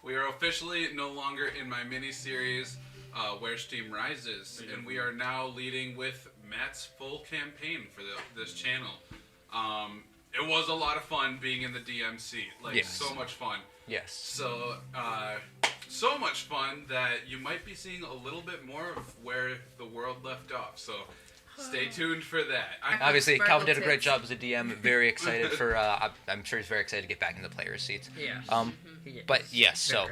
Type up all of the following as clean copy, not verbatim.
We are officially no longer in my mini-series, Where Steam Rises, and we are now leading with Matt's full campaign for this channel. It was a lot of fun being in the DM seat, so much fun. Yes. So, so much fun that you might be seeing a little bit more of where the world left off, so stay tuned for that. Obviously, Kalvin did a great job as a DM. Very excited for. I'm sure he's very excited to get back in the player's seats. Yeah. But yes, so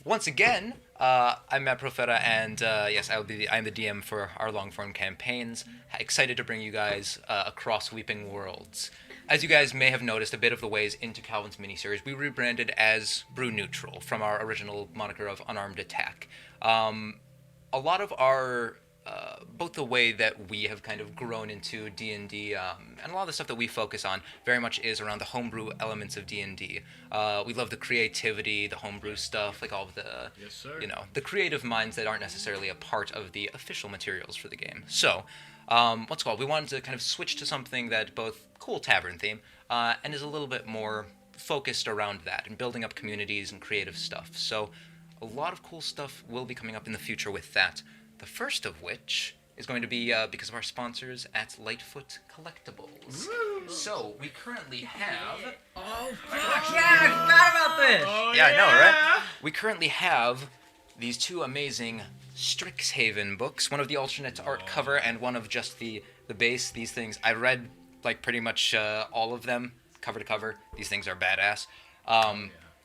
once again, I'm Matthew Profeta, and yes, I'm the DM for our long-form campaigns. Excited to bring you guys across Weeping Worlds. As you guys may have noticed, a bit of the ways into Kalvin's miniseries, we rebranded as Brew Neutral from our original moniker of Unarmed Attack. A lot of our both the way that we have kind of grown into D&D and a lot of the stuff that we focus on very much is around the homebrew elements of D&D. We love the creativity, the homebrew stuff, like all of the, the creative minds that aren't necessarily a part of the official materials for the game. So, we wanted to kind of switch to something that both cool tavern theme and is a little bit more focused around that and building up communities and creative stuff. So, a lot of cool stuff will be coming up in the future with that. The first of which is going to be because of our sponsors at Lightfoot Collectibles. Woo! So, we currently have... Oh, fuck yeah, I forgot about this! Oh, yeah, I know, right? We currently have these two amazing Strixhaven books, one of the alternate art cover and one of just the base. These things, I read like pretty much all of them, cover to cover. These things are badass.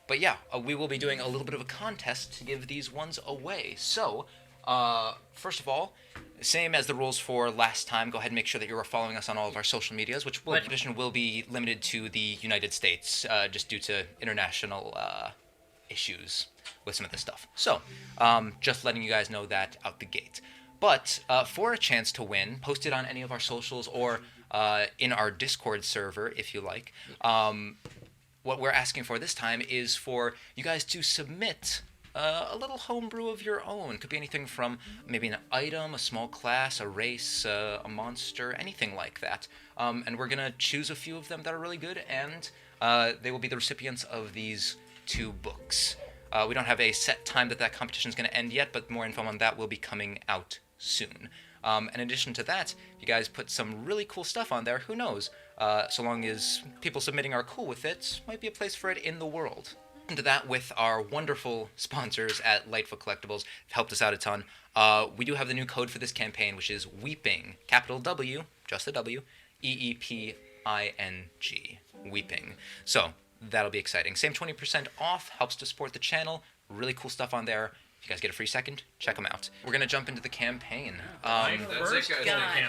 But yeah, we will be doing a little bit of a contest to give these ones away. So... first of all, same as the rules for last time, go ahead and make sure that you are following us on all of our social medias, which will be limited to the United States, just due to international issues with some of this stuff. So, just letting you guys know that out the gate. But for a chance to win, post it on any of our socials or in our Discord server, if you like. What we're asking for this time is for you guys to submit a little homebrew of your own. Could be anything from maybe an item, a small class, a race, a monster, anything like that. And we're going to choose a few of them that are really good, and they will be the recipients of these two books. We don't have a set time that competition is going to end yet, but more info on that will be coming out soon. In addition to that, if you guys put some really cool stuff on there, who knows? So long as people submitting are cool with it, might be a place for it in the world. Into that with our wonderful sponsors at Lightfoot Collectibles. Helped us out a ton. We do have the new code for this campaign, which is Weeping, capital W, just the W, EEPING, Weeping. So that'll be exciting. Same 20% off, helps to support the channel. Really cool stuff on there. If you guys get a free second, check them out. We're gonna jump into the campaign. That's it, guys.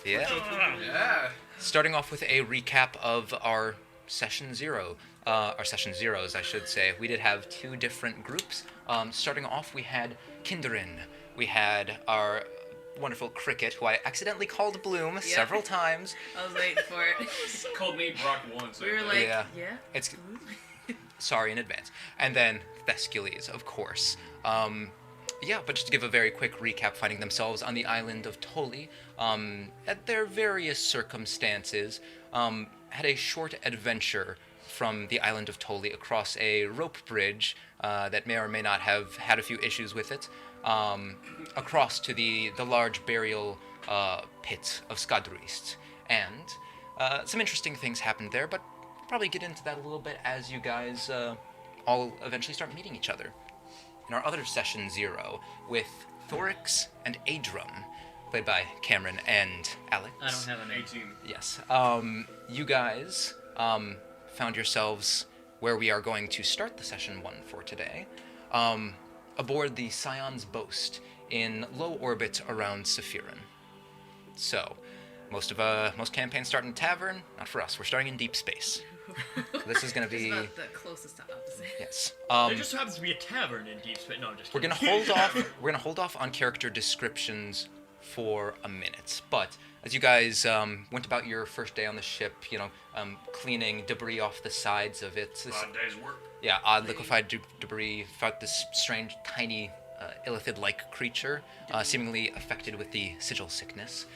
Yeah. Starting off with a recap of our Session Zero. Our Session Zeros, I should say. We did have two different groups. Starting off, we had Kinderin. We had our wonderful Cricket, who I accidentally called Bloom several times. I was waiting for it. Called me Brock once. We were like, yeah. It's sorry in advance. And then Thescules, of course. But just to give a very quick recap, finding themselves on the island of Toli, at their various circumstances, had a short adventure from the island of Toli across a rope bridge that may or may not have had a few issues with it, across to the large burial pit of Skadrist. And some interesting things happened there, but we'll probably get into that a little bit as you guys all eventually start meeting each other. In our other Session Zero, with Thorix and Adrum, played by Cameron and Aleks. I don't have an 18. Yes. You guys found yourselves where we are going to start the Session 1 for today, aboard the Scion's Boast in low orbit around Saphiruun. So, most campaigns start in a tavern. Not for us. We're starting in deep space. This is going to be... It's about the closest to opposite. Yes. There just happens to be a tavern in deep space. No, I'm just kidding. We're gonna hold off on character descriptions for a minute, but as you guys went about your first day on the ship, cleaning debris off the sides of it. Odd day's work. Yeah, odd liquefied debris. Found this strange, tiny, illithid-like creature, seemingly affected with the sigil sickness.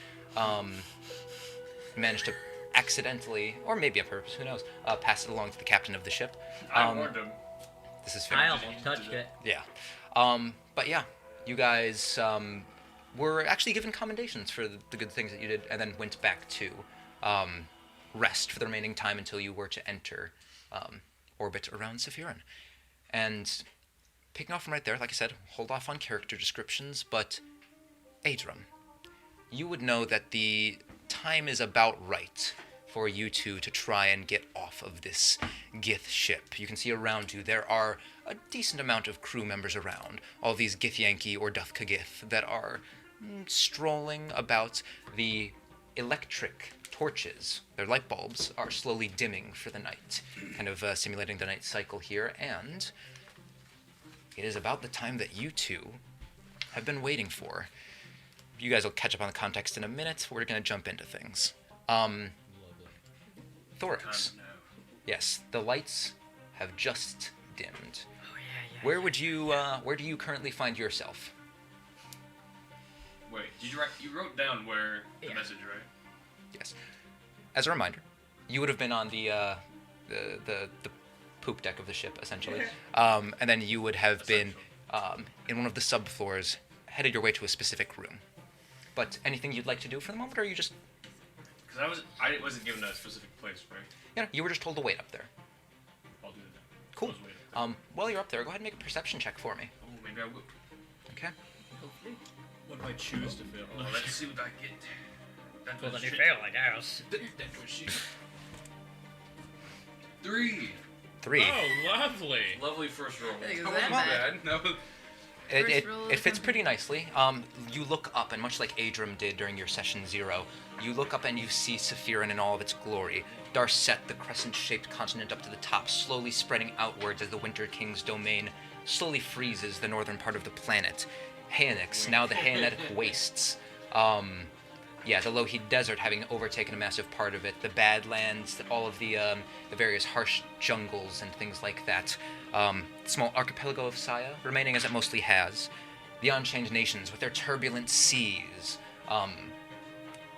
Managed to accidentally, or maybe on purpose, who knows, pass it along to the captain of the ship. I warned him. This is fair. I almost touched it. Yeah. But yeah, you guys were actually given commendations for the good things that you did, and then went back to rest for the remaining time until you were to enter orbit around Saphiruun. And picking off from right there, like I said, hold off on character descriptions, but Adram, you would know that the time is about right for you two to try and get off of this Gith ship. You can see around you there are a decent amount of crew members around, all these Githyanki or Duthka Gith that are strolling about. The electric torches, their light bulbs, are slowly dimming for the night, kind of simulating the night cycle here, and it is about the time that you two have been waiting for. You guys will catch up on the context in a minute. We're going to jump into things. Thorax. Yes, the lights have just dimmed. Oh yeah. Where do you currently find yourself? Wait, did you write? You wrote down where the Yeah. message, right? Yes. As a reminder, you would have been on the poop deck of the ship, essentially, and then you would have been in one of the subfloors, headed your way to a specific room. But anything you'd like to do for the moment, or are you just... Because I wasn't given a specific place, right? Yeah, you were just told to wait up there. I'll do that. Cool. I'll just wait up there. While you're up there, go ahead and make a perception check for me. Oh, maybe I will. Okay. Hopefully. What do I choose to fail? Oh, let's see what I get. That Well, was then you shit. fail, I guess. That was shit. 3. 3. Oh, lovely. Lovely first roll. I think it That was wasn't that bad. bad. No. It First roll it of fits something. pretty nicely. You look up, and much like Adram did during your session 0, you look up and you see Saphiruun in all of its glory. Darset, the crescent-shaped continent up to the top, slowly spreading outwards as the Winter King's domain slowly freezes the northern part of the planet. Haenix, now the Haenetic Wastes. Yeah, the Lohi Desert having overtaken a massive part of it. The Badlands, all of the various harsh jungles and things like that. Small archipelago of Saya, remaining as it mostly has. The Unchained Nations with their turbulent seas.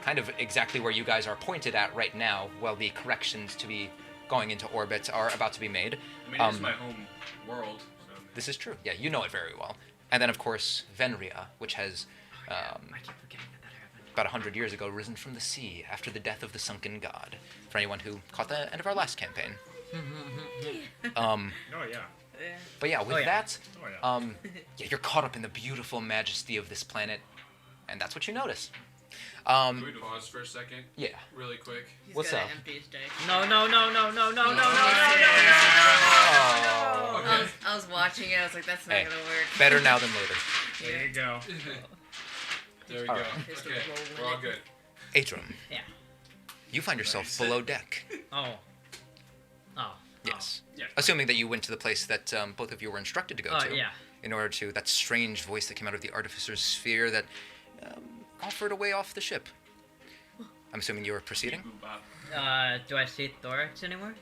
Kind of exactly where you guys are pointed at right now, while the corrections to be going into orbit are about to be made. I mean, it's my home world, so... This is true. Yeah, you know it very well. And then, of course, Venria, which has... I keep forgetting that happened. about 100 years ago, risen from the sea after the death of the sunken god. For anyone who caught the end of our last campaign. Oh, yeah. Yeah. But yeah, with Oh, yeah. that, Oh, yeah. yeah, you're caught up in the beautiful majesty of this planet, and that's what you notice. Can we pause for a second? Yeah. Really quick. He's What's got up? an empty his day. No. Okay. I was watching it. I was like, that's not Hey, gonna work. better now than later. There you go. There we All go. right. Just a Okay, roll we're all with good. Atrum, Yeah. you find yourself Nice. below deck. Oh. Oh. Yes. Yeah. Assuming that you went to the place that both of you were instructed to go Oh, to. yeah. In order to that strange voice that came out of the Artificer's sphere that offered a way off the ship. I'm assuming you were proceeding. Do I see Thorax anywhere?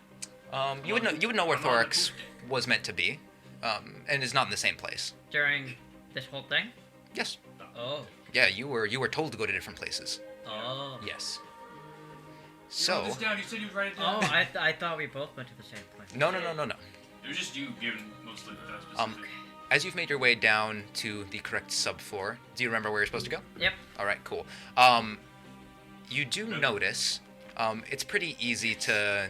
You would know where I'm on the Thorax poop was meant to be, and is not in the same place. During this whole thing? Yes. Oh. Yeah, you were told to go to different places. Oh. Yes. Wrote So this down. You said you'd write it Oh, down. I thought we both went to the same place. no. It was just you giving mostly that specific. As you've made your way down to the correct subfloor, do you remember where you're supposed to go? Yep. All right, cool. You do notice it's pretty easy to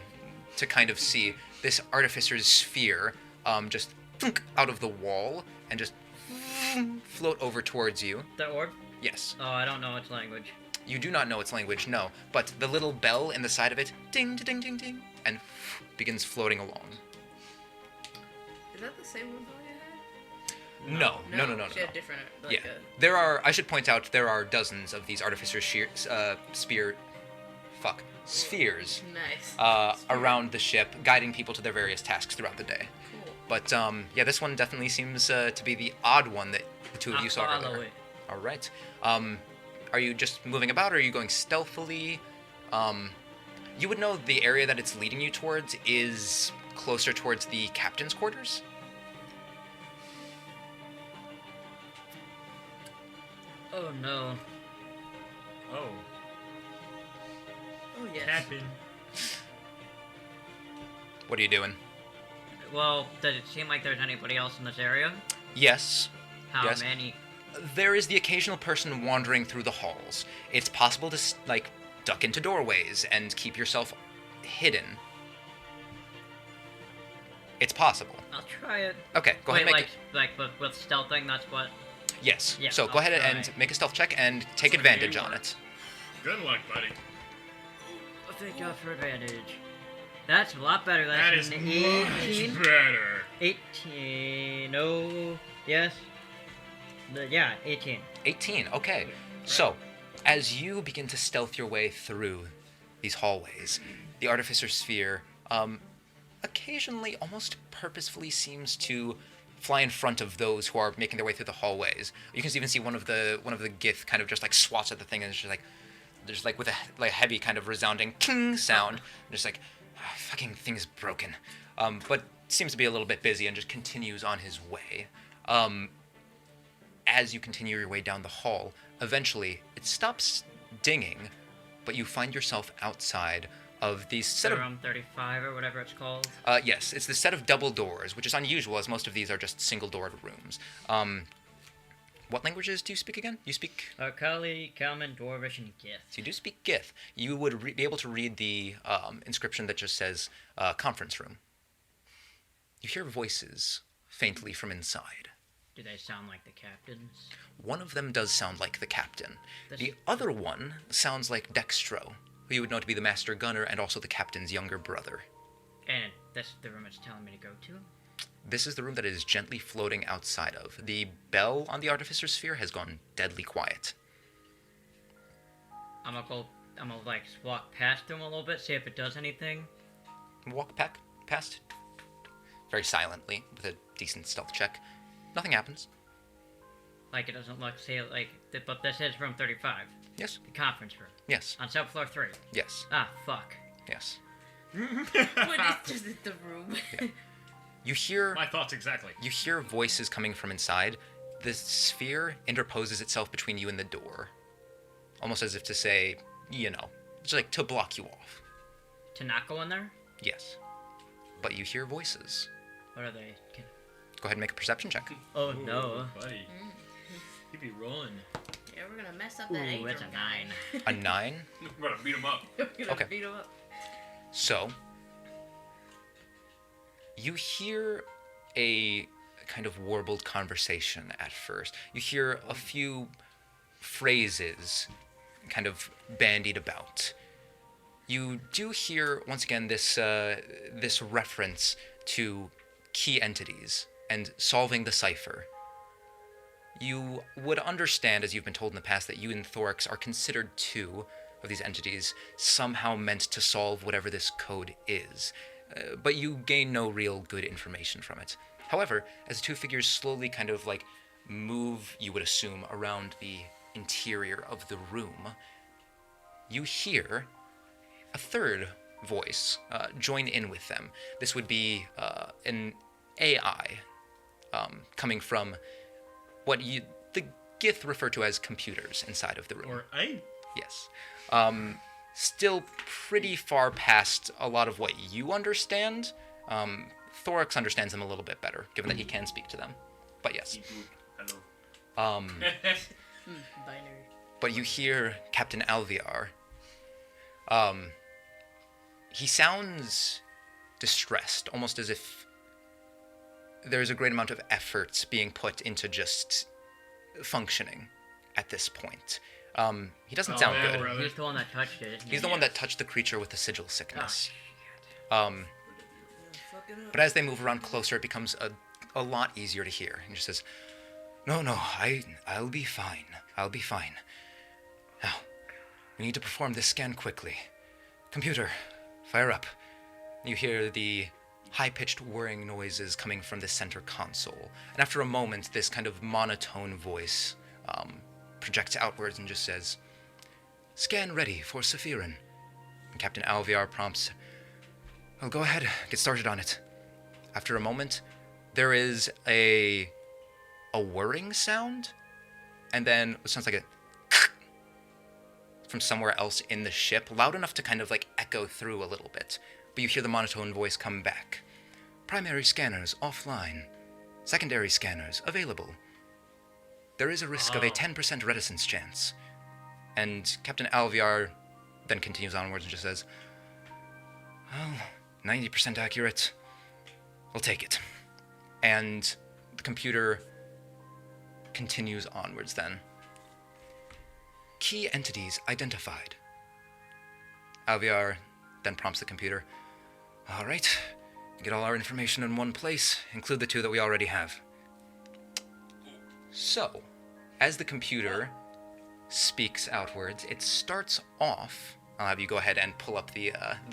kind of see this Artificer's sphere just thunk out of the wall and just float over towards you. The orb? Yes. Oh, I don't know its language. You do not know its language, no, but the little bell in the side of it, ding, ding, ding, ding, and begins floating along. Is that the same one I had? No. She had different, like Yeah, there are. I should point out there are dozens of these Artificer spheres Nice. around the ship, guiding people to their various tasks throughout the day. Cool. But yeah, this one definitely seems to be the odd one that the two of you saw I'll follow earlier. it. All right. Are you just moving about, or are you going stealthily? You would know the area that it's leading you towards is closer towards the captain's quarters. Oh no. Oh, Oh yes. Captain. What are you doing? Well, does it seem like there's anybody else in this area? Yes. How Yes. many? There is the occasional person wandering through the halls. It's possible to, duck into doorways and keep yourself hidden. It's possible. I'll try it. Okay, go ahead and make like with stealthing, that's what... it. Yes. Yeah, So go I'll ahead and try. make a stealth check and take like advantage game on work. it. Good luck, buddy. Thank God for advantage. That's a lot better. That That's is an much 18. better. 18. No. Yes. Yeah, 18. 18, okay. So, as you begin to stealth your way through these hallways, the Artificer Sphere occasionally, almost purposefully, seems to fly in front of those who are making their way through the hallways. You can even see one of the Gith kind of just swats at the thing and it's just with a heavy kind of resounding ting sound, just fucking thing is broken. But seems to be a little bit busy and just continues on his way. As you continue your way down the hall, eventually it stops dinging, but you find yourself outside of these set of... Room 35 or whatever it's called. Yes, it's the set of double doors, which is unusual as most of these are just single-doored rooms. What languages do you speak again? You speak... Kali, Kalman, Dwarvish, and Gith. So you do speak Gith. You would be able to read the inscription that just says conference room. You hear voices faintly from inside. Do they sound like the captains? One of them does sound like the captain. This- The other one sounds like Dextro, who you would know to be the master gunner and also the captain's younger brother. And that's the room it's telling me to go to? This is the room that it is gently floating outside of. The bell on the Artificer Sphere has gone deadly quiet. I'm gonna walk past them a little bit, see if it does anything. Walk past very silently with a decent stealth check. Nothing happens. Like it doesn't look, but this is room 35. Yes. The conference room. Yes. On subfloor 3. Yes. Ah, fuck. Yes. What is just the room? You hear My thoughts exactly. you hear voices coming from inside. The sphere interposes itself between you and the door. Almost as if to say, just to block you off. To not go in there? Yes. But you hear voices. What are they? Go ahead and make a perception check. Oh no. Buddy. He be rolling. Yeah, we're gonna mess up Ooh, that Angel that's a guy. 9. A 9. We're gonna beat him up. We're gonna Okay. beat him up. So, you hear a kind of warbled conversation at first. You hear a few phrases kind of bandied about. You do hear, once again, this reference to key entities and solving the cipher. You would understand, as you've been told in the past, that you and Thorax are considered two of these entities somehow meant to solve whatever this code is. But you gain no real good information from it. However, as the two figures slowly kind of move, you would assume, around the interior of the room, you hear a third voice join in with them. This would be an AI coming from what the Gith refer to as computers inside of the room. Or I. Yes. Still pretty far past a lot of what you understand. Thorax understands them a little bit better, given that he can speak to them. But yes. Hello. Binary. But you hear Captain Alviar. He sounds distressed, almost as if there's a great amount of effort being put into just functioning at this point. He doesn't sound man, good. brother. He's the one that touched it. Isn't He's he? the one that touched the creature with the sigil sickness. Oh, But as they move around closer, it becomes a lot easier to hear. He just says, No, I'll be fine. I'll be fine. Now, we need to perform this scan quickly. Computer, fire up. You hear the high-pitched whirring noises coming from the center console. And after a moment, this kind of monotone voice projects outwards and just says, Scan ready for Saphiruun. And Captain Alviar prompts, Well, go ahead, get started on it. After a moment, there is a whirring sound, and then it sounds like a from somewhere else in the ship, loud enough to kind of echo through a little bit. But you hear the monotone voice come back. Primary scanners offline. Secondary scanners available. There is a risk of a 10% reticence chance. And Captain Alviar then continues onwards and just says, well, 90% accurate. We'll take it. And the computer continues onwards then. Key entities identified. Alviar then prompts the computer, all right, get all our information in one place, include the two that we already have. So, as the computer speaks outwards, it starts off. I'll have you go ahead and pull up the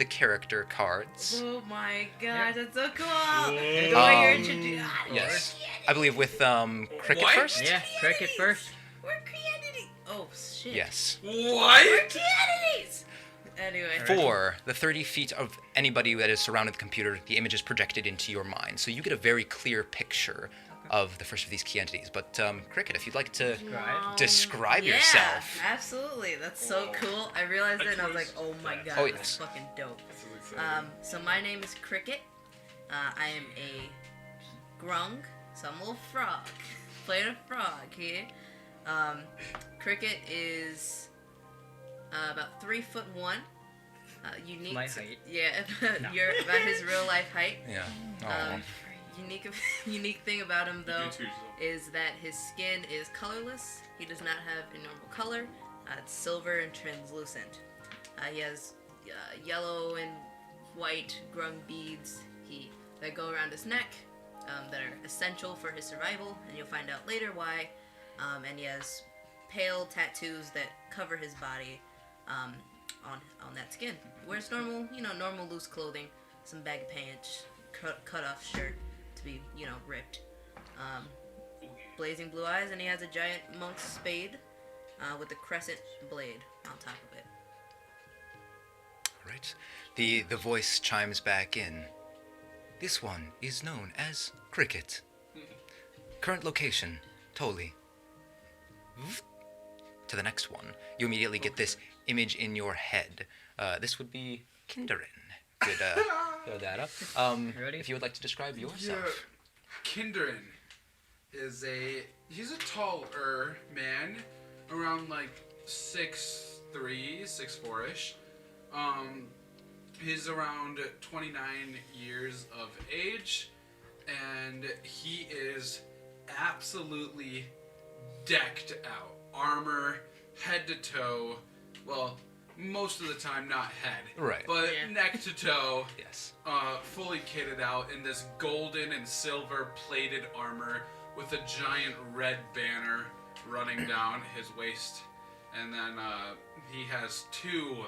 character cards. Oh my god, that's so cool! The way Um, you're introduced. Yes, I believe with Cricket What? first. Yeah, cricket first. We're created. Oh shit. Yes. What? We're created. Anyway. For the 30 feet of anybody that is surrounded with the computer, the image is projected into your mind, so you get a very clear picture of the first of these key entities. But Cricket, if you'd like to describe Yeah, yourself. absolutely. That's so cool. I realized it and I was like, oh my god, Oh, that's yes. fucking dope. This is exciting. So my name is Cricket. I am a grung, so I'm a little frog. Playing a frog here. Cricket is about 3'1". Unique. My height. Yeah, No. you're about his real life height. Yeah. Aw. Unique thing about him though You do too, so. is that his skin is colorless. He does not have a normal color. It's silver and translucent. He has yellow and white grung beads that go around his neck that are essential for his survival, and you'll find out later why. And he has pale tattoos that cover his body on that skin. Wears normal loose clothing, some baggy pants, cut off shirt to be ripped. Blazing blue eyes, and he has a giant monk's spade with a crescent blade on top of it. All right. The voice chimes back in. This one is known as Cricket. Current location, Toli. To the next one, you immediately get this image in your head. This would be Kinderin. Could throw that up. Ready? If you would like to describe yourself. Yeah. Kinderin is he's a taller man, around like 6'3", 6'4"-ish. He's around 29 years of age, and he is absolutely decked out. Armor, head to toe. Well, most of the time not head. Right. But Yeah. neck to toe. Yes. Fully kitted out in this golden and silver plated armor with a giant red banner running down his waist. And then he has two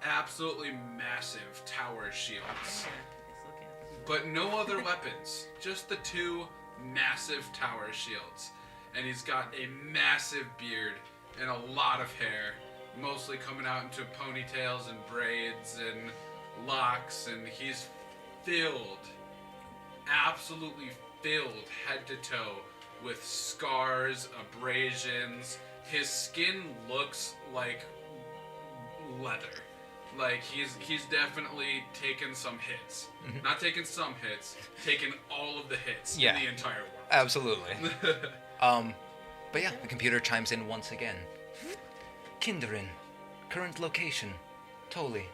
absolutely massive tower shields. But no other weapons. Just the two massive tower shields. And he's got a massive beard and a lot of hair. Mostly coming out into ponytails and braids and locks, and he's filled, absolutely filled head to toe with scars, abrasions. His skin looks like leather. Like he's definitely taken some hits. Not taken some hits, taken all of the hits Yeah. in the entire world. Absolutely. But yeah, the computer chimes in once again. Kinderin, current location, Toli.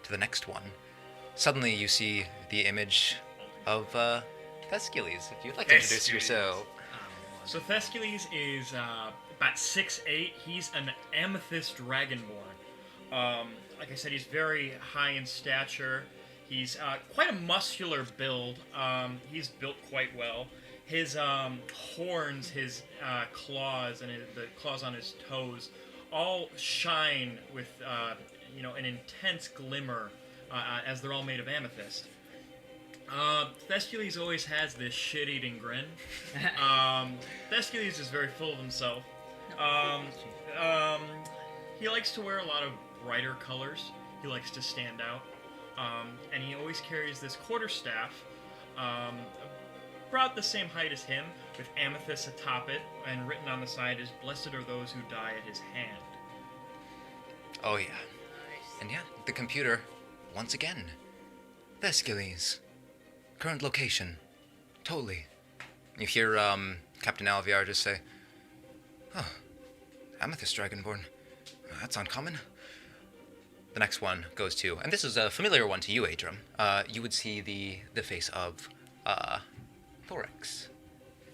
To the next one. Suddenly you see the image of Thescules, if you'd like to introduce Thescules. yourself. So Thescules is about 6'8". He's an amethyst dragonborn. Like I said, he's very high in stature. He's quite a muscular build. He's built quite well. His horns, his claws, and the claws on his toes all shine with an intense glimmer as they're all made of amethyst. Thescules always has this shit-eating grin. Thescules is very full of himself. He likes to wear a lot of brighter colors. He likes to stand out. And he always carries this quarterstaff, about the same height as him, with amethyst atop it, and written on the side is, "Blessed are those who die at his hand." Oh yeah. And yeah, the computer, once again, Thescules. Current location. Toli. You hear Captain Alviar just say, "Oh, Amethyst Dragonborn. That's uncommon." The next one goes to, and this is a familiar one to you, Adram. You would see the face of Thorax.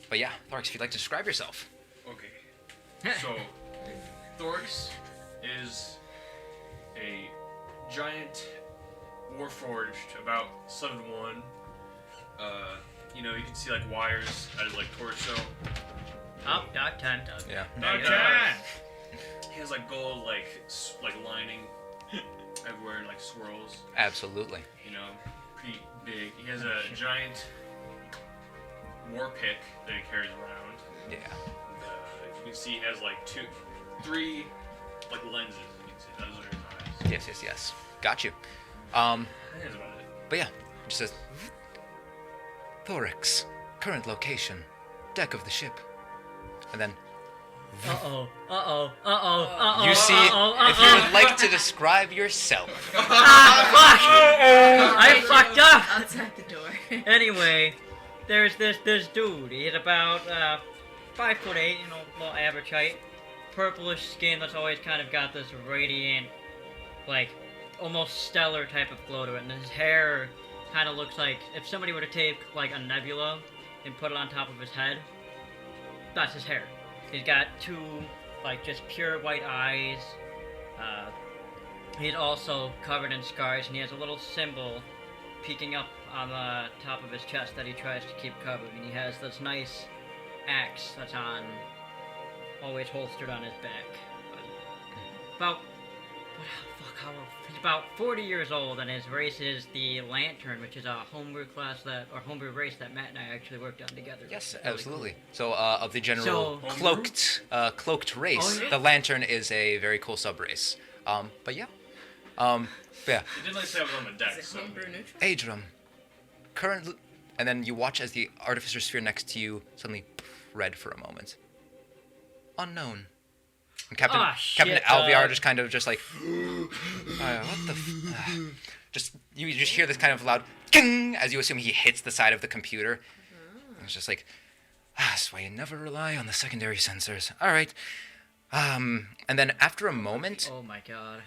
But yeah, Thorax, if you'd like to describe yourself. Okay. So, Thorax is a giant warforged, about 7'1". You can see like wires at his like torso. Oh, dot 10. Yeah. And, Okay. he has like gold like lining everywhere, like swirls. Absolutely. Pretty big. He has a giant war pick that he carries around. Yeah. You can see he has like 3 like lenses. You can see those are his eyes. Yes. Got you. I think that's about it. But yeah, it just says, Thorax, current location, deck of the ship. And then Uh-oh. you see, if you would like to describe yourself. Fuck! I fucked up! Outside the door. Anyway, there's this dude. He's about 5'8", little average height. Purplish skin that's always kind of got this radiant, like, almost stellar type of glow to it. And his hair kind of looks like if somebody were to take, like, a nebula and put it on top of his head. That's his hair. He's got 2, like, just pure white eyes. He's also covered in scars, and he has a little symbol peeking up on the top of his chest that he tries to keep covered. And he has this nice axe that's always holstered on his back. He's about 40 years old, and his race is the Lantern, which is a homebrew race that Matt and I actually worked on together. Yes, Really absolutely. So, of the general So- cloaked race, Oh, yeah. the Lantern is a very cool sub-race. But yeah. Yeah. He didn't like say I was on the deck. Is it So homebrew neutral? Adram, current... And then you watch as the Artificer Sphere next to you suddenly red for a moment. Unknown. And Captain shit, Alviar just kind of just like... what the... you just hear this kind of loud... Ging! As you assume he hits the side of the computer. And it's just like... that's why you never rely on the secondary sensors. All right. And then after a moment, Oh my god.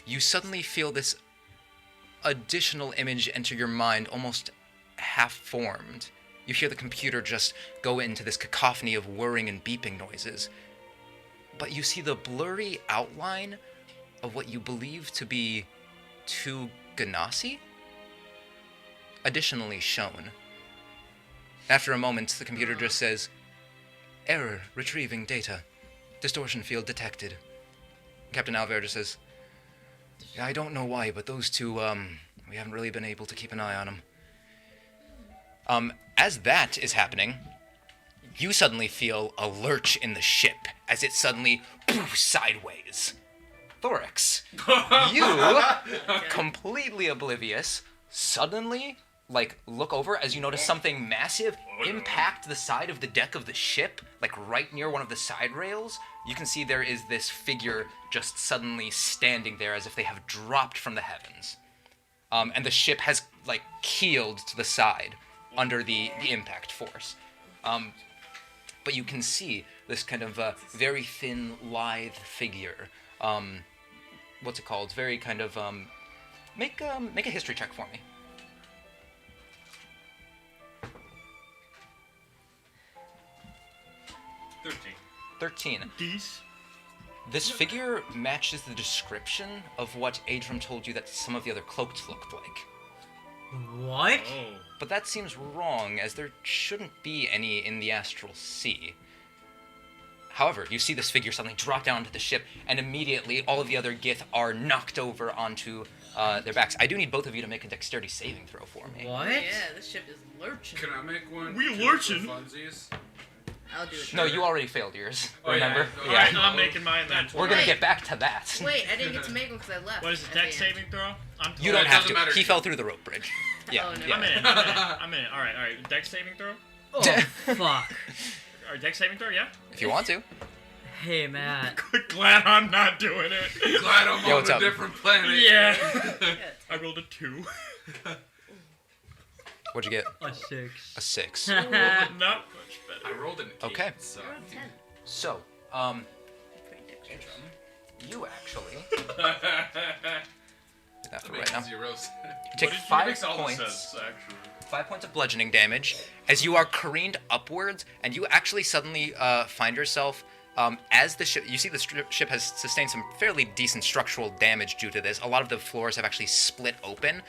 you suddenly feel this additional image enter your mind, almost half-formed. You hear the computer just go into this cacophony of whirring and beeping noises. But you see the blurry outline of what you believe to be 2 Ganassi additionally shown. After a moment, the computer just says, "Error, retrieving data. Distortion field detected." Captain Alviar just says, "Yeah, I don't know why, but those 2, we haven't really been able to keep an eye on them." As that is happening, you suddenly feel a lurch in the ship as it suddenly sideways. Thorax, you, completely oblivious, suddenly, look over as you notice something massive impact the side of the deck of the ship, right near one of the side rails. You can see there is this figure just suddenly standing there as if they have dropped from the heavens. And the ship has, keeled to the side under the impact force. But you can see this kind of very thin, lithe figure. What's it called? Very kind of... make a history check for me. 13. Geese. This figure matches the description of what Adram told you that some of the other cloaked looked like. What? Oh. But that seems wrong, as there shouldn't be any in the Astral Sea. However, you see this figure suddenly drop down to the ship, and immediately all of the other Gith are knocked over onto their backs. I do need both of you to make a dexterity saving throw for me. What? Yeah, this ship is lurching. Can I make one? We too, lurching? for funsies? I'll do it. No, you already failed yours. Oh, yeah. Remember? Oh, Alright, yeah. I'm making mine then. We're gonna Wait. get back to that. Wait, I didn't get to make one because I left. What is the at dex the end. saving throw? I'm You Oh, don't it have doesn't to. matter. He fell through the rope bridge. Yeah. Oh, no. yeah. I'm in. Alright. Dex saving throw? Oh, fuck. Alright, dex saving throw, yeah? If you want to. Hey, Matt. Glad I'm not doing it. Glad I'm Yo, on what's a up? different planet. Yeah. I rolled a 2. What'd you get? A 6. A 6. Not much better. I rolled an 8. Okay. So. You're on 10. So, Pretty dexterous. you actually that for Make right now. zeros. You take What did 5 mix all this points. as, actually? 5 points of bludgeoning damage as you are careened upwards, and you actually suddenly find yourself as the ship. You see, the ship has sustained some fairly decent structural damage due to this. A lot of the floors have actually split open,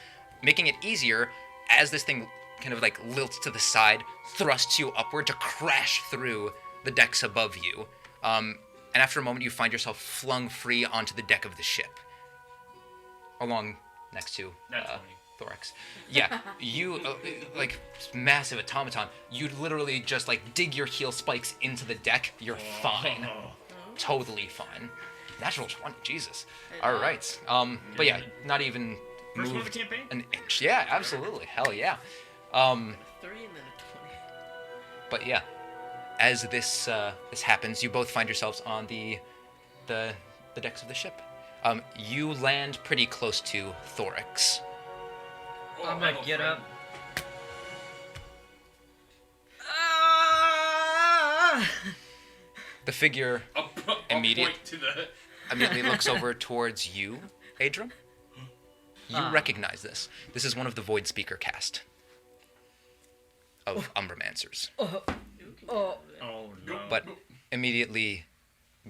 making it easier as this thing kind of like lilts to the side, thrusts you upward to crash through the decks above you. And after a moment, you find yourself flung free onto the deck of the ship, along next to That's funny. Thorax. Yeah, you like massive automaton. You literally just like dig your heel spikes into the deck. You're fine, totally fine. Natural 20, Jesus. All right. But yeah, not even First one of moved the campaign? an inch. Yeah, absolutely. Hell yeah. 3 and then a 20. But yeah, as this happens, you both find yourselves on the decks of the ship. You land pretty close to Thorax. Oh, I'm I gonna have a get friend. up. Ah! The figure I'll Immediate- point to the. immediately looks over towards you, Adram. You recognize this. This is one of the Void Speaker cast of Umbramancers, Oh, Oh no. but immediately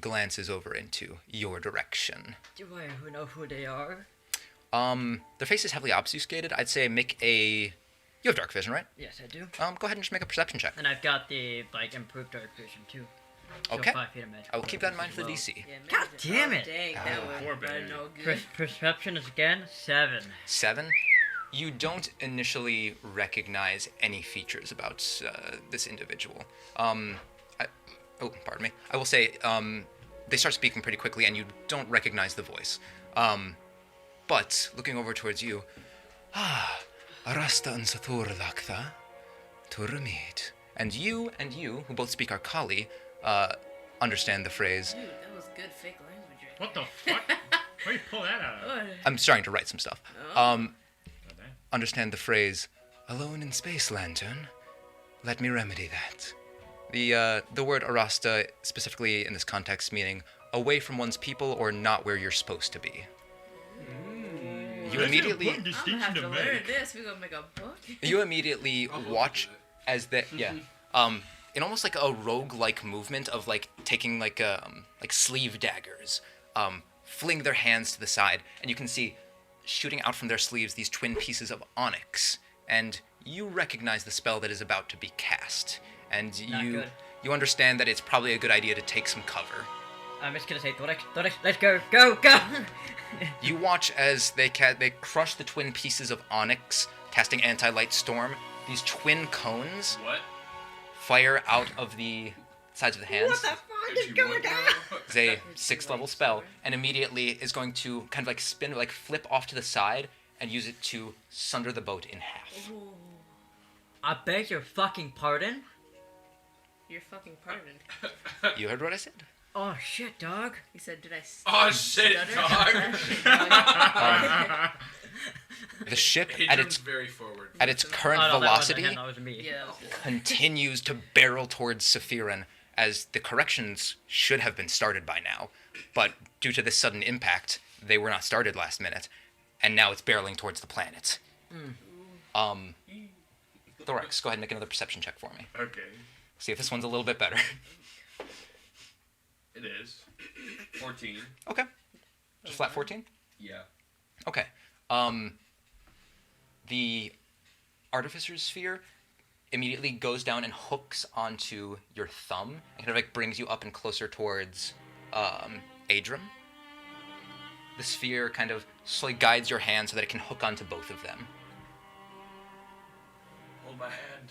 glances over into your direction. do I know who they are? Their face is heavily obfuscated. I'd say make a... You have dark vision, right? Yes, I do. Go ahead and just make a perception check. And I've got the improved dark vision too. So Okay. 5 feet of magic. I will keep that in mind for the DC. Yeah, God damn it. Dang, that would Poor have been baby. no good. Perception is again 7. 7. You don't initially recognize any features about this individual. Pardon me. I will say they start speaking pretty quickly, and you don't recognize the voice. But looking over towards you, Arasta and Sathur Lakta, Turamid. And you, who both speak Arkali, understand the phrase. Dude, that was good fake language right What the fuck? Where you pull that out of? there. I'm starting to write some stuff. Okay. Understand the phrase, alone in space, Lantern. Let me remedy that. The word Arasta, specifically in this context, meaning away from one's people or not where you're supposed to be. You immediately... I'm gonna have to learn this. We're gonna make a book. You immediately watch as the in almost like a rogue-like movement of like taking like sleeve daggers, fling their hands to the side, and you can see shooting out from their sleeves these twin pieces of onyx, and you recognize the spell that is about to be cast, and Not good. you understand that it's probably a good idea to take some cover. I'm just gonna say, Thorax, let's go, go! You watch as they crush the twin pieces of onyx, casting anti-light storm. These twin cones What? fire out of the sides of the hands. What the fuck is going on? It's a 6th level spell, and immediately is going to kind of like spin, like flip off to the side, and use it to sunder the boat in half. I beg your fucking pardon? You're fucking pardoned. You heard what I said? Oh shit, dog. He said, did I Oh shit, stutter? dog. The ship at Adrian's its very forward. at its current Oh, no, velocity that wasn't me. Yeah, that was it. continues to barrel towards Saphiruun, as the corrections should have been started by now, but due to this sudden impact, they were not started last minute, and now it's barreling towards the planet. Thorax, go ahead and make another perception check for me. Okay. See if this one's a little bit better. It is. 14. Okay. Just flat 14? Yeah. Okay. The Artificer's Sphere immediately goes down and hooks onto your thumb and kind of like brings you up and closer towards Adram. The sphere kind of slowly guides your hand so that it can hook onto both of them. Hold my hand.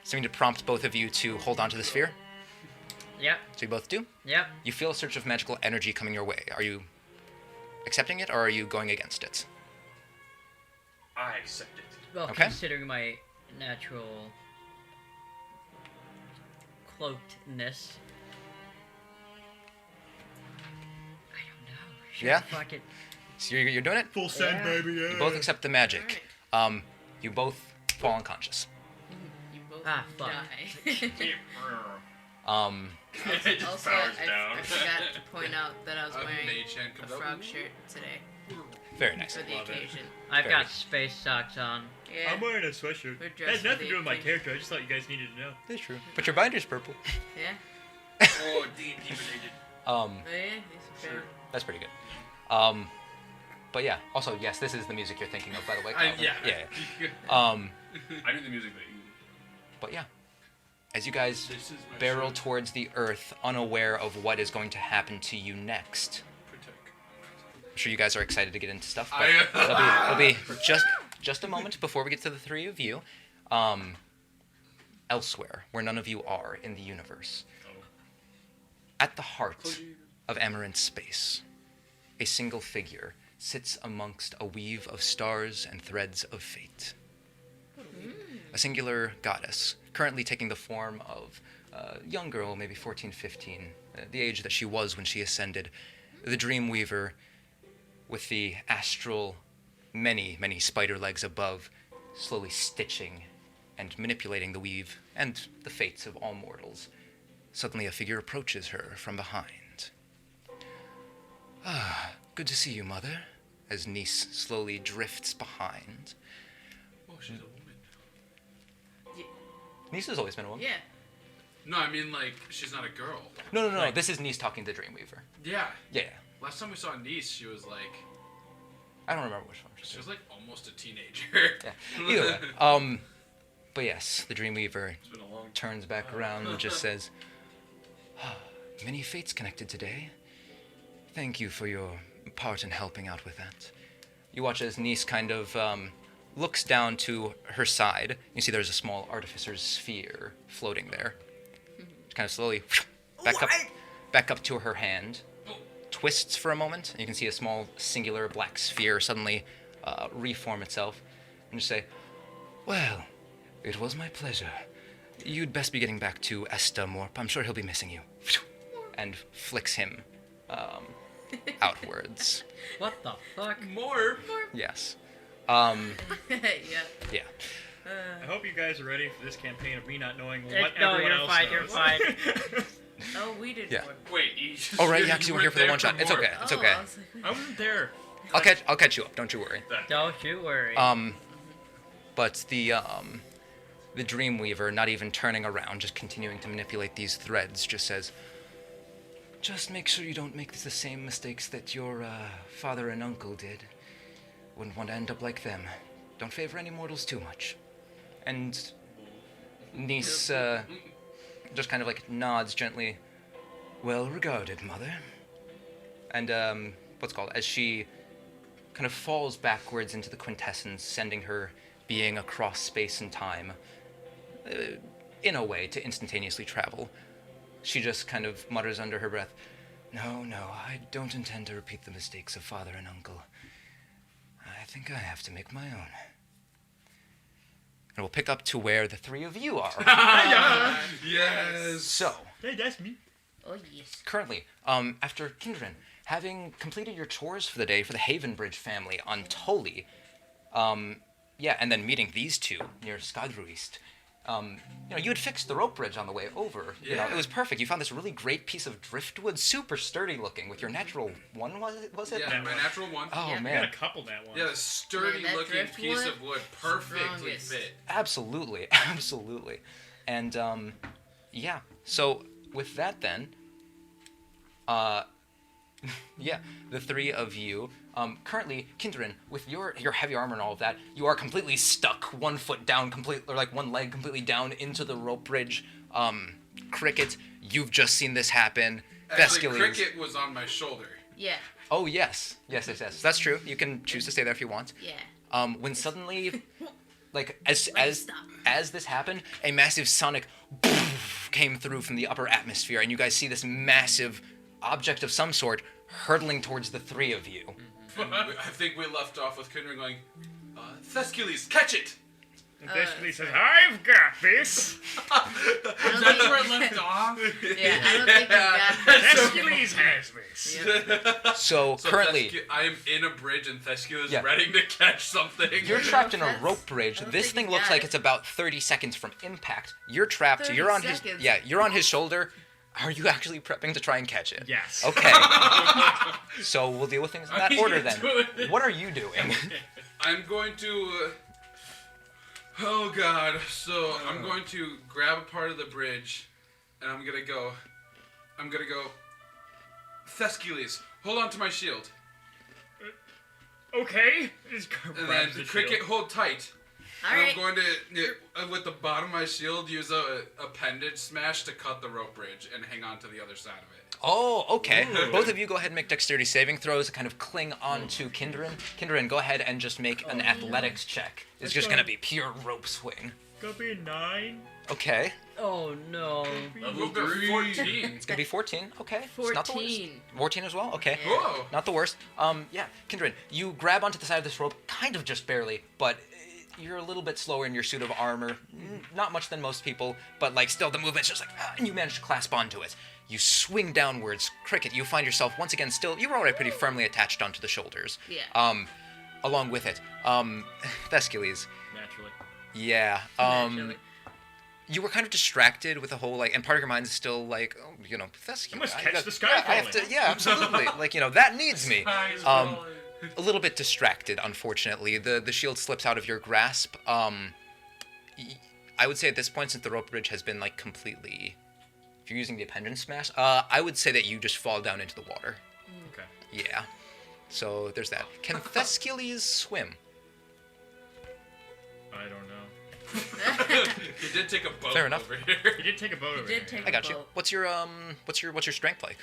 Seeming to prompt both of you to hold onto the sphere. Yep, So you both do. yep. You feel a surge of magical energy coming your way. Are you accepting it or are you going against it? I accept it. Well, Okay. considering my natural cloakedness, I don't know. Sure, Yeah? Fuck it. So you're doing it? Full send, Yeah. baby. You both accept the magic. You both fall unconscious. You both Ah, fuck. die. It just Also, powers I down. forgot to point out that I was wearing mage hand a comes out. frog shirt today Very nice. for the Love it. occasion. I've Very got good. space socks on. Yeah. I'm wearing a sweatshirt. We're It dressed has for nothing the to do with my occasion. character. I just thought you guys needed to know. That's true. But your binder's purple. Yeah. Oh, D&D related. Oh, yeah. These are fair. That's pretty good. But yeah. Also, yes, this is the music you're thinking of, by the way. Kalvin. Yeah. Yeah. I do the music that you. But yeah. As you guys This is my barrel shirt. towards the earth, unaware of what is going to happen to you next. Protect. I'm sure you guys are excited to get into stuff, but I- it'll be just a moment before we get to the three of you. Elsewhere, where none of you are in the universe, at the heart of Amaranth space, a single figure sits amongst a weave of stars and threads of fate. A singular goddess, currently taking the form of a young girl, maybe 14, 15, the age that she was when she ascended, the Dream Weaver, with the astral, many, many spider legs above, slowly stitching and manipulating the weave and the fates of all mortals. Suddenly a figure approaches her from behind. Ah, good to see you, Mother, as Nice slowly drifts behind. Oh, she's a woman. Nice has always been a woman. Yeah. No, I mean like she's not a girl. No. Like- This is Nice talking to Dreamweaver. Yeah. Yeah. Last time we saw Nice, she was like I don't remember which one. she was like almost a teenager. Yeah. Either way. But yes, the Dreamweaver It's been a long time. turns back around and just says, "Ah, many fates connected today. Thank you for your part in helping out with that." You watch as Nice kind of looks down to her side. You see there's a small artificer's sphere floating there. Kind of slowly back up to her hand. Twists for a moment, and you can see a small singular black sphere suddenly reform itself. And just say, "Well, it was my pleasure. You'd best be getting back to Esta Morp. I'm sure he'll be missing you." And flicks him outwards. What the fuck? More. Yes. Yeah. Yeah. I hope you guys are ready for this campaign of me not knowing what No, everyone you're else fine, knows. you're fine. Oh, we did Yeah. more. Wait, you just Oh right, yeah, because you were here for the one shot. It's more. okay. It's Oh, okay. I was like, I wasn't there. I'll catch you up. Don't you worry. Don't you worry. But the Dreamweaver, not even turning around, just continuing to manipulate these threads, just says, "Just make sure you don't make the same mistakes that your father and uncle did. Wouldn't want to end up like them. Don't favor any mortals too much." And Nice just kind of like nods gently. "Well regarded, Mother." And what's it called? As she kind of falls backwards into the quintessence, sending her being across space and time, in a way, to instantaneously travel. She just kind of mutters under her breath, No, I don't intend to repeat the mistakes of father and uncle. I think I have to make my own." And we'll pick up to where the three of you are. Yes. So, Hey, that's me. oh yes. currently, after Kindred, having completed your chores for the day for the Havenbridge family on Toli, and then meeting these two near Skadruist, you had fixed the rope bridge on the way over. Yeah. It was perfect. You found this really great piece of driftwood, super sturdy looking, with your natural one, was it? Yeah, my natural one. Oh, Yeah. I man. got a couple that one. Yeah, the sturdy Man, that looking piece driftwood, of wood perfectly strongest. fit. Absolutely. And, so with that then, the three of you, currently, Kindred, with your heavy armor and all of that, you are completely stuck, 1 foot down, or like one leg completely down into the rope bridge. Cricket, you've just seen this happen. Actually, Vescules. Cricket was on my shoulder. Yeah. Oh, yes. Yes. That's true. You can choose to stay there if you want. Yeah. When suddenly, like, Let me stop. as this happened, a massive sonic came through from the upper atmosphere, and you guys see this massive object of some sort hurtling towards the three of you. And I think we left off with Kindred going, Thescules, catch it! And Thescalus says, I've got this. That's where it left off. Yeah, I don't think you got that. Thescalus has this. Yep. So currently, I am in a bridge and Thescalus Yeah. ready to catch something. you're trapped in a That's- rope bridge. I don't This think thing you looks got like it. it's about 30 seconds from impact. You're trapped. 30 You're on seconds? you're on his shoulder. Are you actually prepping to try and catch it? Yes. Okay. So we'll deal with things in that Are order you then. doing it? What are you doing? I'm going to. Oh God! So I'm going to grab a part of the bridge, and I'm gonna go. Thescalus, hold on to my shield, Okay. Just and then grabs the Cricket, shield. hold tight. All And right. I'm going to, with the bottom of my shield, use a appendage smash to cut the rope bridge and hang on to the other side of it. Oh, okay. Ooh. Both of you go ahead and make dexterity saving throws to kind of cling on to Kindred. Kindred, go ahead and just make an athletics check. It's just going to be pure rope swing. Gonna be a 9. Okay. Oh no. We'll go 14. It's going to be 14. Okay. It's not the worst. 14. 14 as well? Okay. Yeah. Whoa! Not the worst. Yeah, Kindred, you grab onto the side of this rope, kind of just barely, but you're a little bit slower in your suit of armor. Not much than most people, but like still the movement's just like, and you manage to clasp onto it. You swing downwards. Cricket, you find yourself once again still, you were already pretty firmly attached onto the shoulders. Yeah. Along with it. Thescalus. Naturally. Yeah. Naturally. You were kind of distracted with the whole like, and part of your mind is still like, oh, you know, Thescalus. I must I catch got- the sky yeah, I have to, falling. yeah, absolutely. Like, you know, that needs me. Eyes Um, rolling. A little bit distracted, unfortunately. The shield slips out of your grasp. I would say at this point, since the rope bridge has been like completely, if you're using the appendage smash, I would say that you just fall down into the water. Okay. Yeah. So there's that. Can Thescalus swim? I don't know. He did take a boat Fair enough. over here. He did take a boat over Did here. take I got a you. boat. What's your strength like?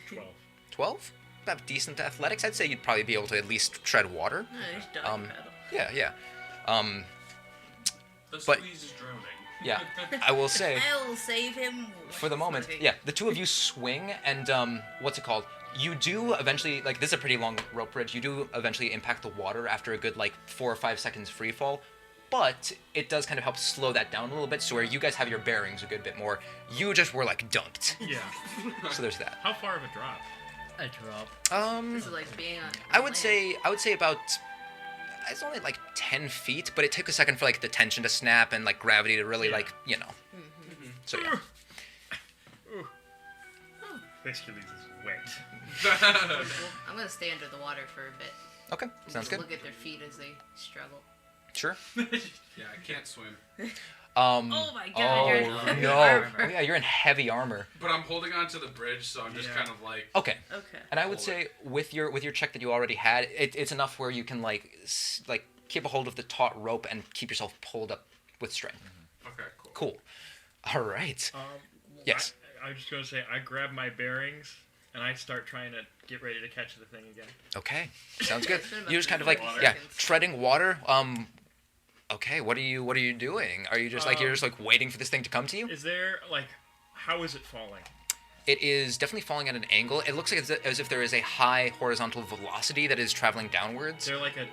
12. 12? About decent athletics. I'd say you'd probably be able to at least tread water. Nice dog Um, paddle. Yeah. The But- squeeze is drowning. Yeah. I will say. I will save him For the moment, floating. yeah, the two of you swing, and what's it called? You do eventually, like, this is a pretty long rope bridge. You do eventually impact the water after a good, like, 4 or 5 seconds free fall, but it does kind of help slow that down a little bit. So where you guys have your bearings a good bit more, you just were like dunked. Yeah. So there's that. How far of a drop? A drop. This is like being on. I would say about. It's only like 10 feet, but it took a second for like the tension to snap and like gravity to really Yeah. like, you know. So yeah. Thescalus is wet. Well, I'm gonna stay under the water for a bit. Okay, And sounds just good. Look at their feet as they struggle. Sure. Yeah, I can't swim. Oh my god, you're in heavy no. armor. Oh yeah, you're in heavy armor. But I'm holding on to the bridge, so I'm just Yeah. kind of like. Okay. Okay. And I would Hold say with your check that you already had, it's enough where you can like keep a hold of the taut rope and keep yourself pulled up with strength. Okay, cool. Cool. All right. Yes. I was just gonna say, I grab my bearings and I start trying to get ready to catch the thing again. Okay. Sounds good. It's been about You're just kind of like 30 yeah, seconds. treading water. Okay. What are you doing? Are you just like you're just like waiting for this thing to come to you? Is there like, how is it falling? It is definitely falling at an angle. It looks like as if there is a high horizontal velocity that is traveling downwards. Is there like a?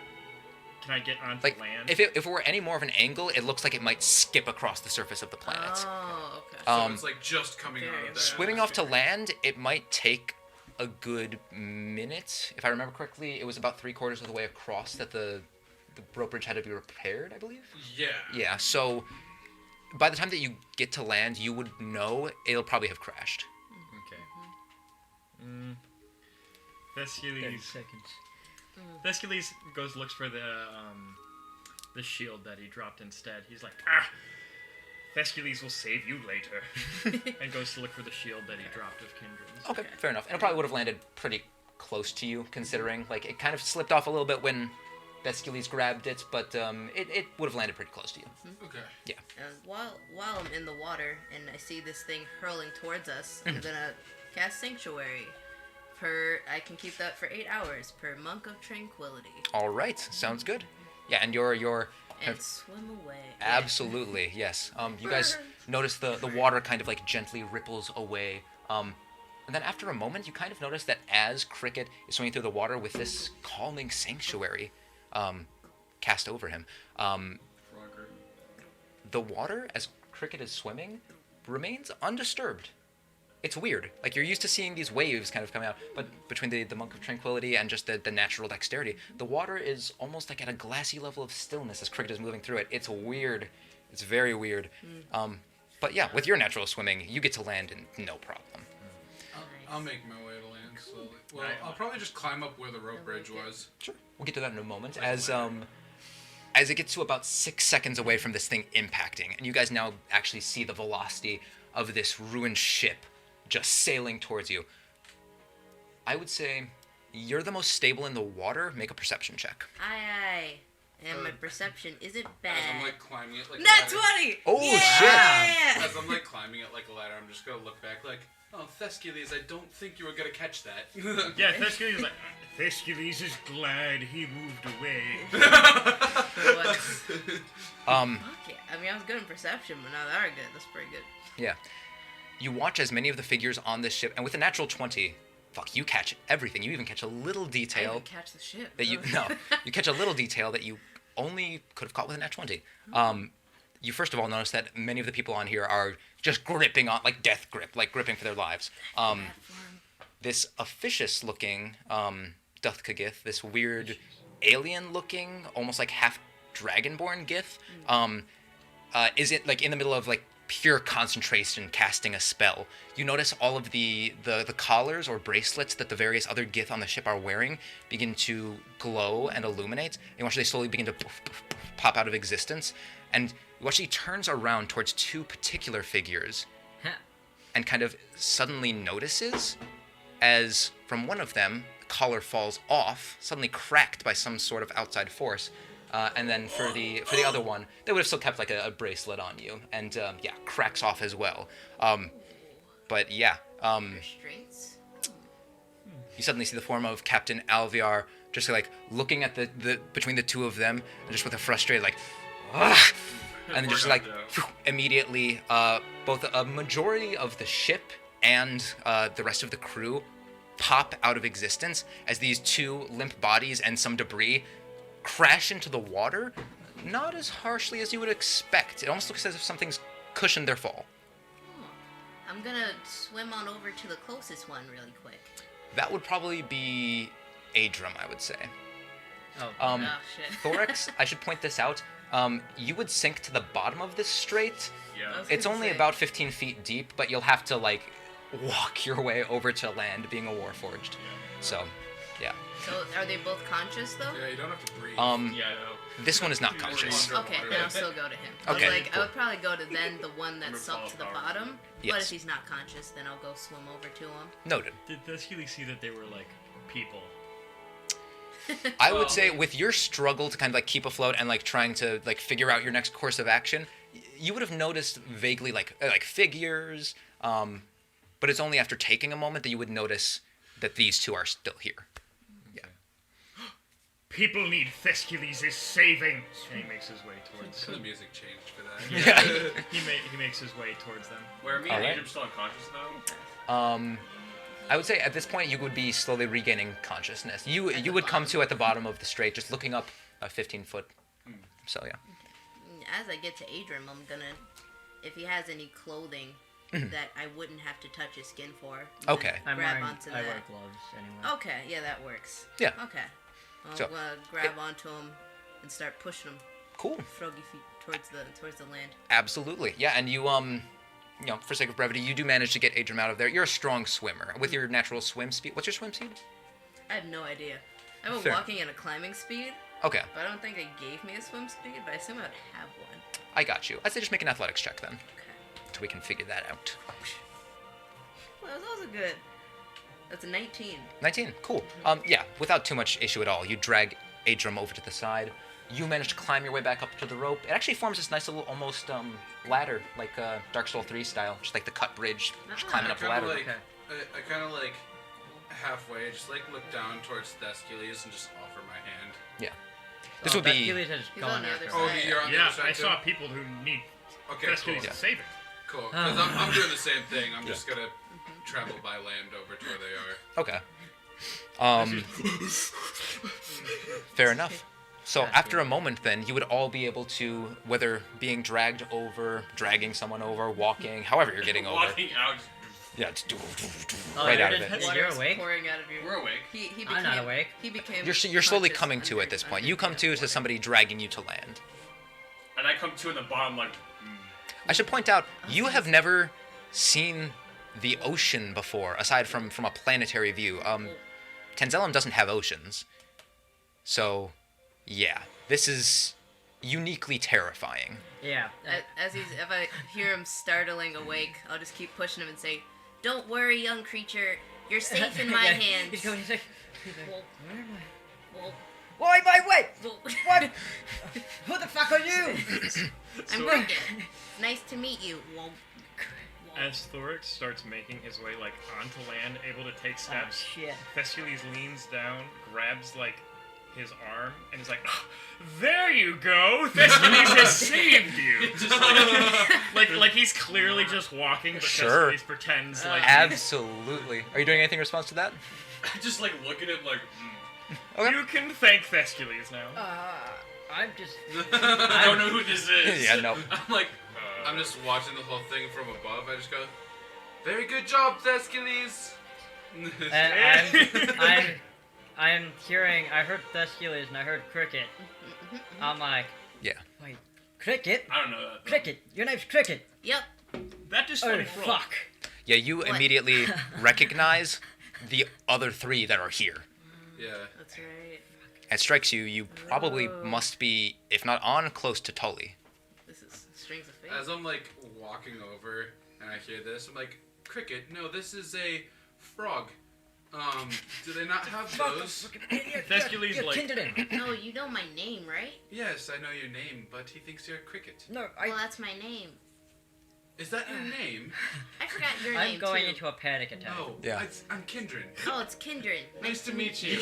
Can I get onto Like land? if it were any more of an angle, it looks like it might skip across the surface of the planet. Oh, okay. So it's like just coming out of the Swimming off to atmosphere. land, it might take a good minute. If I remember correctly, it was about 3/4 of the way across that the rope bridge had to be repaired, I believe. Yeah. Yeah, so by the time that you get to land, you would know it'll probably have crashed. Okay. Mm. 30 Thescalus. seconds. Thescalus goes looks for the shield that he dropped instead. He's like, Thescalus will save you later, and goes to look for the shield that he dropped of Kindred's. Okay, fair enough. And it probably would have landed pretty close to you, considering like it kind of slipped off a little bit when Thescalus grabbed it, but it would have landed pretty close to you. Okay. Yeah. And while I'm in the water and I see this thing hurling towards us, Mm-hmm. I'm gonna cast Sanctuary. I can keep that for 8 hours per Monk of Tranquility. All right, sounds good. Yeah, and your And swim away. absolutely yes. You guys notice the water kind of like gently ripples away. And then after a moment, you kind of notice that as Cricket is swimming through the water with this calming sanctuary cast over him, the water, as Cricket is swimming, remains undisturbed. It's weird. Like, you're used to seeing these waves kind of coming out, but between the Monk of Tranquility and just the natural dexterity, the water is almost like at a glassy level of stillness as Cricket is moving through it. It's weird. It's very weird. But yeah, with your natural swimming, you get to land in no problem. I'll make my way to land slowly. Well, I'll probably just climb up where the rope bridge was. Sure. We'll get to that in a moment. As it gets to about 6 seconds away from this thing impacting, and you guys now actually see the velocity of this ruined ship just sailing towards you. I would say you're the most stable in the water. Make a perception check. Aye. And my perception isn't bad. As I'm like climbing it like a Nat ladder. 20! Oh, yeah! As I'm like climbing it like a ladder, I'm just gonna look back like, oh, Thescules, I don't think you were gonna catch that. Yeah, Thescules is like, Thescules is glad he moved away. What? Okay. I mean, I was good in perception, but now they're good. That's pretty good. Yeah. You watch as many of the figures on this ship, and with a natural 20, you catch everything. You even catch a little I detail even catch the ship. that you you catch a little detail that you only could have caught with a nat 20. You first of all notice that many of the people on here are just gripping on, like death grip, like gripping for their lives. This officious looking Duthkagith, this weird alien looking, almost like half dragonborn Gith, is it like in the middle of like pure concentration casting a spell. You notice all of the collars or bracelets that the various other Gith on the ship are wearing begin to glow and illuminate. You watch they slowly begin to pop out of existence, and you watch he turns around towards two particular figures and kind of suddenly notices as from one of them the collar falls off, suddenly cracked by some sort of outside force. And then for the other one, they would have still kept like a bracelet on you, and cracks off as well. But yeah, Restraints? you suddenly see the form of Captain Alviar, just like looking at the between the two of them, and just with a frustrated like, ugh! And then just like immediately, both a majority of the ship and the rest of the crew pop out of existence as these two limp bodies and some debris crash into the water, not as harshly as you would expect. It almost looks as if something's cushioned their fall. I'm gonna swim on over to the closest one really quick. That would probably be Adram, I would say. Oh, Oh, shit. Thorax, I should point this out. You would sink to the bottom of this strait. Yeah. It's only about 15 feet deep, but you'll have to like walk your way over to land, being a warforged. So, yeah. So, are they both conscious, though? Yeah, you don't have to breathe. Yeah, I know. This one is not conscious. Okay, then I'll still go to him. Okay, I was like, cool. I would probably go to then the one that's sunk to the bottom. But Yes. if he's not conscious, then I'll go swim over to him. Noted. Did Thescules see that they were like people? I would say with your struggle to kind of like keep afloat and like trying to like figure out your next course of action, you would have noticed vaguely like figures, but it's only after taking a moment that you would notice that these two are still here. People need Thescules' saving. And he makes his way towards. The music changed for that. He makes his way towards them. Where me and Alright. Adrian still unconscious though? I would say at this point you would be slowly regaining consciousness. You would come to at the bottom of the strait, just looking up a 15-foot. So yeah. As I get to Adram, I'm gonna, if he has any clothing that I wouldn't have to touch his skin for, I'm Okay. gonna grab onto I that. wear gloves anyway. Okay, yeah, that works. Yeah. Okay. I'll So- grab onto him and start pushing him, Cool. froggy feet towards the land. Absolutely. Yeah, and you for sake of brevity, you do manage to get Adram out of there. You're a strong swimmer with your natural swim speed. What's your swim speed? I have no idea. I have a Fair. walking and a climbing speed, Okay, but I don't think they gave me a swim speed, but I assume I'd have one. I got you. I'd say just make an athletics check then, Okay. so we can figure that out. Well, that was also good. That's a 19. 19. Cool. Yeah, without too much issue at all, you drag Adram over to the side. You manage to climb your way back up to the rope. It actually forms this nice little almost ladder, like Dark Souls 3 style, just like the cut bridge, just climbing up the Kinda ladder. like, I kind of like halfway, just like look down towards Thescules and just offer my hand. Yeah. This would be. Thescules has He's gone on the after other Oh, side. you're on the Yeah, other side I too? saw people who need Okay, Thescules' cool. saving. Cool. Because I'm doing the same thing. I'm just gonna travel by land over to where they are. Okay. Fair enough. So Gotcha. after a moment, then you would all be able to, whether being dragged over, dragging someone over, walking, however you're getting over. Walking out. Yeah, it's Oh, right you're out of just- it. You're Water's awake? pouring out of your. We're awake. He became. I'm not awake. He became. You're slowly conscious coming to under- at this point. under You come the to water. somebody dragging you to land. And I come to in the bottom like. I should point out, you have never seen the ocean before, aside from a planetary view. Tanzellum doesn't have oceans. So, yeah, this is uniquely terrifying. Yeah. If I hear him startling awake, I'll just keep pushing him and say, "Don't worry, young creature. You're safe in my Yeah, hands." He's like, Well, where am I? well, Wait! well, What? Who the fuck are you? I'm Cricket. Nice to meet you. Well, As Thorix starts making his way like onto land, able to take Oh, steps, shit. Thescules leans down, grabs like his arm, and is like, "Oh, "There you go, Thescules has saved you." Just Like he's clearly just walking, but Sure. Thescules pretends like. Absolutely. Are you doing anything in response to that? just like look at him like. Okay. You can thank Thescules now. I'm just. I don't know who this is. Yeah, no. I'm like. I'm just watching the whole thing from above. I just go, "Very good job, Thescules." I'm hearing. I heard Thescules and I heard Cricket. I'm like, Yeah. wait, Cricket? I don't know that. Cricket? Your name's Cricket. yep. That just Oh funny frog. fuck. Yeah, you What? immediately recognize the other three that are here. Yeah. That's right. It strikes you, you probably must be, if not on, close to Toli. This is strings of fate. As I'm like walking over and I hear this, I'm like, "Cricket, no, this is a frog. Do they not have those?" Thescules, You're like- kindred. No, you know my name, right? Yes, I know your name, but he thinks you're a cricket. No, Well, that's my name. Is that your name? I forgot your I'm name going too. into a panic attack. No. Yeah. I'm Kindred. Oh, it's Kindred. Nice to meet you.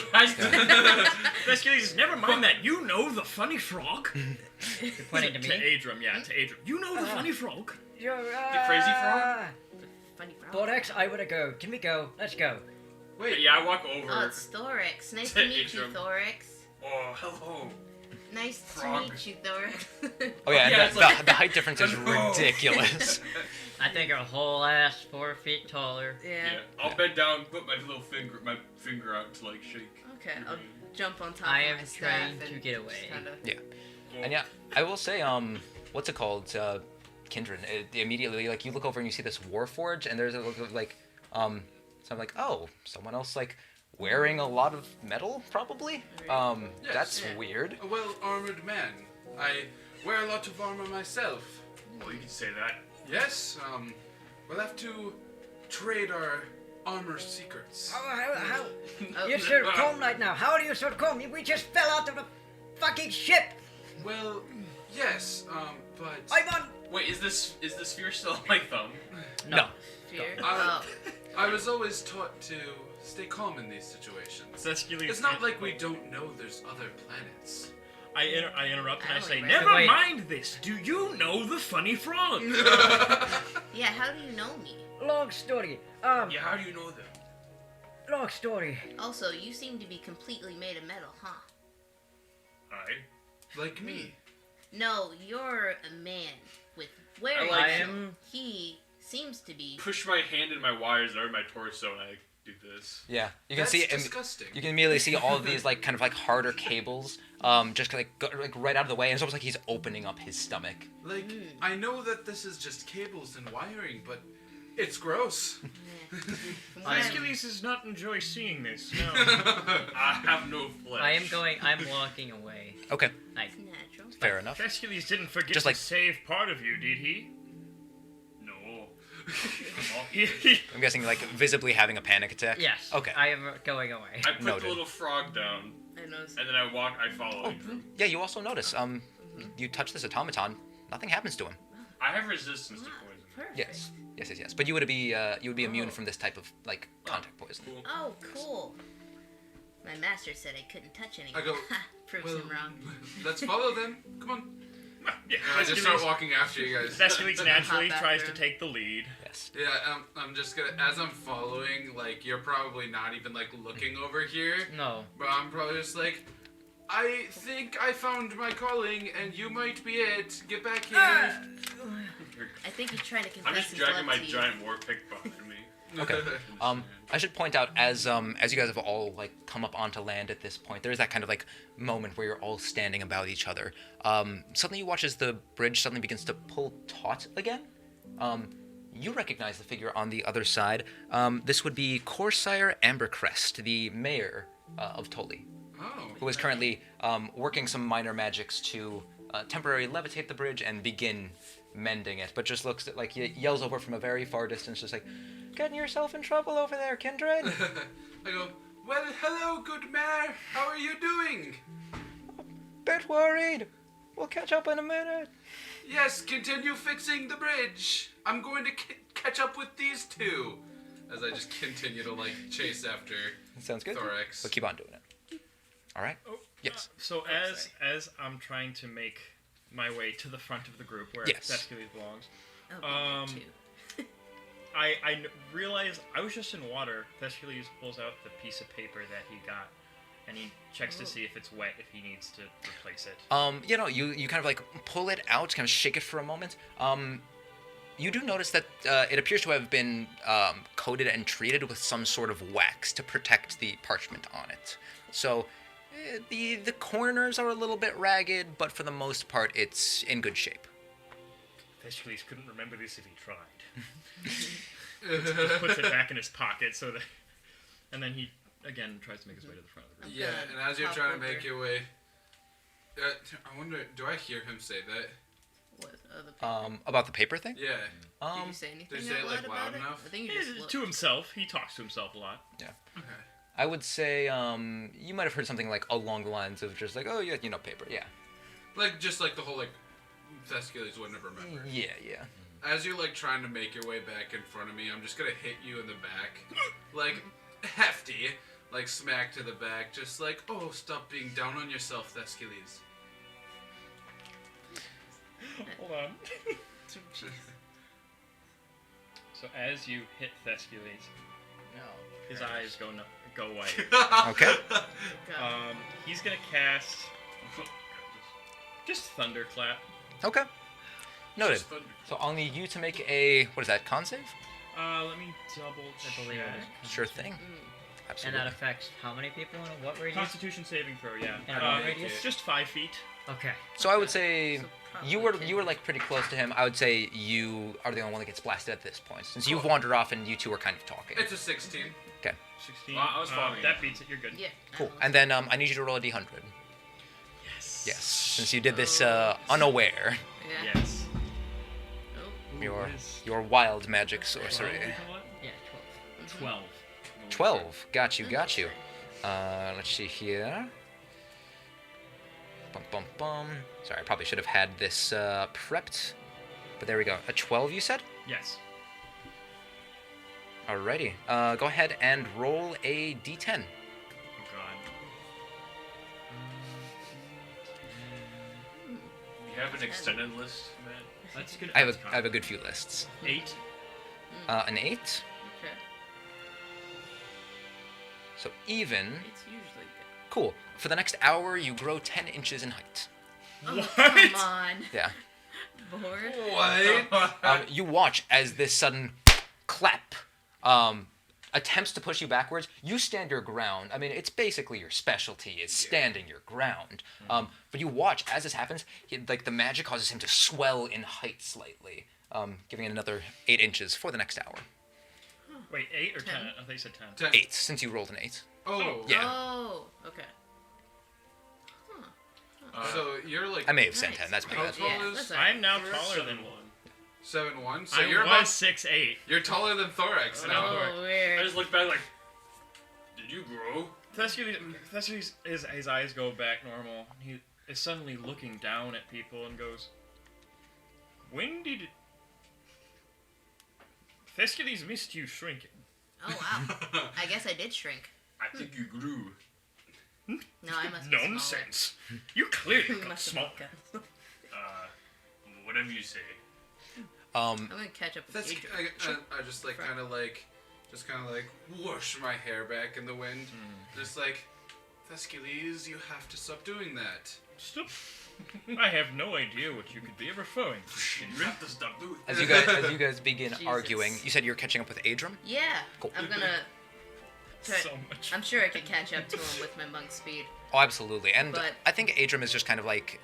Thescules, never mind that. You know the funny frog. You're pointing to To me. Adram, yeah, to Adram. You know the funny frog. You're, The crazy frog? Funny frog. Borax, I wanna go. Can we go? Let's go. Wait. Yeah, I walk Oh, over. it's Thorix. Nice To to meet you, Adram. Thorix. Oh, hello. Nice Frog. to meet you, Thorix. Oh yeah, and Yeah, it's the, like- the height difference is Oh. ridiculous. I think her whole ass 4 feet taller. yeah. Yeah, I'll bend down, put my finger out to like shake. Okay, I'll jump on top I of am my staff trying to and get just away. kinda- And yeah, I will say, what's it called? Kindred. Immediately, like, you look over and you see this Warforge, and there's a look of, like, so I'm like, oh, someone else, like, wearing a lot of metal, probably? Yes. That's Yeah. weird. A well-armored man. I wear a lot of armor myself. Well, you can say that. Yes, we'll have to trade our armor secrets. How? Oh, You should come right now. How do you should come? We just fell out of the fucking ship. Well, yes, but... I'm on. Wait, is the sphere still on my thumb? No. Fear? Uh, Oh. I was always taught to stay calm in these situations. Thescules. It's not like we don't know there's other planets. I interrupt and I I say, only never read- Wait. mind this. Do you know the funny frog? Yeah, how do you know me? Long story. Yeah, how do you know them? Long story. Also, you seem to be completely made of metal, huh? Alright. Like me. No, you're a man with where I you like- I am. He seems to be. Push my hand in my wires over my torso and I do this. Yeah, you can That's see disgusting. you can immediately see all of these like kind of like harder cables, just like go, like right out of the way, and it's almost like he's opening up his stomach. Like, I know that this is just cables and wiring, but it's gross. From what I'm- Thescules does not enjoy seeing this. No. I have no flesh. I am going. I'm walking away. Okay, Like, It's natural. fair enough. Thescules didn't forget Just to like- save part of you, did he? No. I'm guessing like visibly having a panic attack. yes. Okay. I am going away. I put Noted. the little frog down I noticed. and then I follow him. Yeah, you also notice. You touch this automaton, nothing happens to him. I have resistance to Ah, poison. perfect. Yes. But you would be immune from this type of like contact poison. Cool. Oh, cool. My master said I couldn't touch anyone. I go, Proves well, him wrong. let's follow them. Come on. Yeah, And I just start walking after you guys. Thescules naturally Hop tries to after. take the lead. Yes. Yeah, I'm just gonna, as I'm following, like, you're probably not even, like, looking over here, No. but I'm probably just like, I think I found my calling, and you might be it. Get back here. I think he's trying to confess I'm just his dragging love my to you. giant war pick behind me. Okay. I should point out as you guys have all like come up onto land at this point, there is that kind of like moment where you're all standing about each other. Suddenly you watch as the bridge suddenly begins to pull taut again. You recognize the figure on the other side. This would be Corsair Ambercrest, the mayor of Toli, Oh. who is currently working some minor magics to temporarily levitate the bridge and begin mending it, but just looks like he yells over from a very far distance, just like, "Getting yourself in trouble over there, Kindred." I go, well, hello, good mayor. How are you doing? Bit worried. We'll catch up in a minute. Yes, continue fixing the bridge. I'm going to catch up with these two. As I just continue to, like, chase after Sounds good. Thorax. But keep on doing it. All right. Oh, Yes. So as I'm trying to make my way to the front of the group where Yes. Thescules belongs, Oh, me too. I realized I was just in water. Thescules pulls out the piece of paper that he got, and he checks to see if it's wet, if he needs to replace it. You kind of like pull it out, kind of shake it for a moment. You do notice that it appears to have been coated and treated with some sort of wax to protect the parchment on it. So the corners are a little bit ragged, but for the most part, it's in good shape. Thescules couldn't remember this if he tried. Just puts it back in his pocket so that, and then he again tries to make his way to the front of the group. Yeah, and as you're trying to make your way... I wonder, do I hear him say that? What other people? About the paper thing? Yeah. Did you say anything did you say it, out like, loud loud about enough? it? I think you just looked. To himself, he talks to himself a lot. Yeah. Okay. I would say you might have heard something like along the lines of just like, oh yeah, paper. Yeah. Like, just like the whole, like, Thescules wouldn't have remembered. Yeah. As you're, like, trying to make your way back in front of me, I'm just gonna hit you in the back. Like, hefty. Like, smack to the back. Just like, oh, stop being down on yourself, Thescules. Hold on. So as you hit Thescules, his eyes go white. Okay. God. He's gonna cast just Thunderclap. Okay. Noted. Just thunder. So I'll need you to make a what is that? Con save? Let me double I believe it is. Sure thing. And Absolutely. that affects how many people in what radius? Constitution saving throw, yeah. And what radius? Just 5 feet. Okay. So I would say So you probably were like pretty close to him. I would say you are the only one that gets blasted at this point, since you've wandered off and you two are kind of talking. It's a 16. Okay. 16. Well, I was following that you. beats it. You're good. Yeah. Cool. And then I need you to roll a d100. Yes. Yes, since you did this unaware. Yeah. Yes. Oh. Your wild magic sorcery. Yeah, 12. 12. Got you. Let's see here. Bum. Sorry, I probably should have had this prepped. But there we go. A 12, you said? Yes. Alrighty. Go ahead and roll a d10. Oh god. You have an extended list, man? That's good. I have a good few lists. 8. An 8. Okay. So even. It's usually good. Cool. For the next hour, you grow 10 inches in height. Oh, What? come on. Yeah. Bored? What? You watch as this sudden clap attempts to push you backwards. You stand your ground. I mean, it's basically your specialty is standing your ground. But you watch as this happens. Like the magic causes him to swell in height slightly, giving it another 8 inches for the next hour. Wait, 8 or 10? 10? I thought you said 10. 10. 8, since you rolled an 8. Oh. Yeah. Oh, okay. So you're like I may have said Nice. 10. That's my How bad. tall Yeah, is that's all right. I'm now taller than 7'1"? So I you're was about 6'8". you're taller than Thorax now. Oh, I weird. just look back like, did you grow? Thescules, his eyes go back normal. He is suddenly looking down at people and goes, "When did Thescules missed you shrinking?" Oh, wow. I guess I did shrink. I think you grew. No, I must be smaller. Nonsense. You clearly You got must have small. got- Whatever you say. I'm gonna catch up with That's Adrian. I just like kind of like whoosh my hair back in the wind. Just like Thescules, you have to stop doing that. Stop. I have no idea what you could be referring to. You have to stop doing As you guys begin Jesus. arguing, you said you're catching up with Adram? Yeah, Cool. I'm gonna. Try, So much. I'm sure I could catch up to him with my monk speed. Oh, absolutely. And But- I think Adram is just kind of like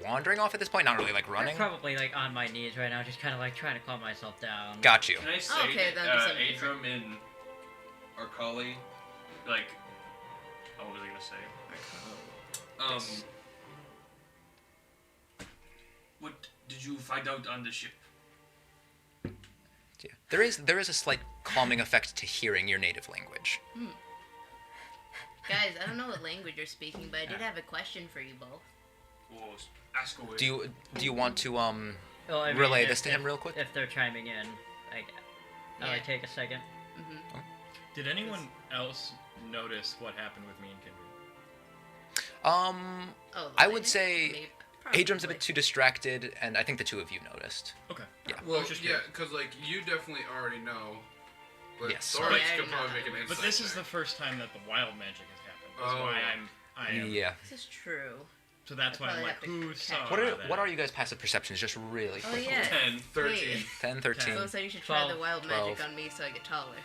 wandering off at this point, not really like I'm running. probably like on my knees right now, just kind of like trying to calm myself down. Got you. Can I say Oh, okay, then that something different. Adram and Arcali, like, what was I gonna say? What did you find out on the ship? Yeah. There is a slight calming effect to hearing your native language. Guys, I don't know what language you're speaking, but I did have a question for you both. Well, ask away. Do you want to Well, I mean, relay if- this to him if- real quick? If they're chiming in, I'll like, take a second. Did anyone else notice what happened with me and Kindred? Oh, the I would language? say Maybe- Adram's a bit probably. too distracted, and I think the two of you noticed. Okay. Yeah. I Well, was just yeah, curious. because like you definitely already know. But Yes. Thorax Oh, yeah, I could know probably that. make an insight. But this is there. the first time that the wild magic has happened. That's Oh. why I am. Yeah. This is true. So that's I why I'm probably like, have to who catch saw up. that? What are you guys' passive perceptions? Just really Oh quick. yeah. 10. 13. 10, 13. So you should try the 12, wild 12. magic on me so I get taller.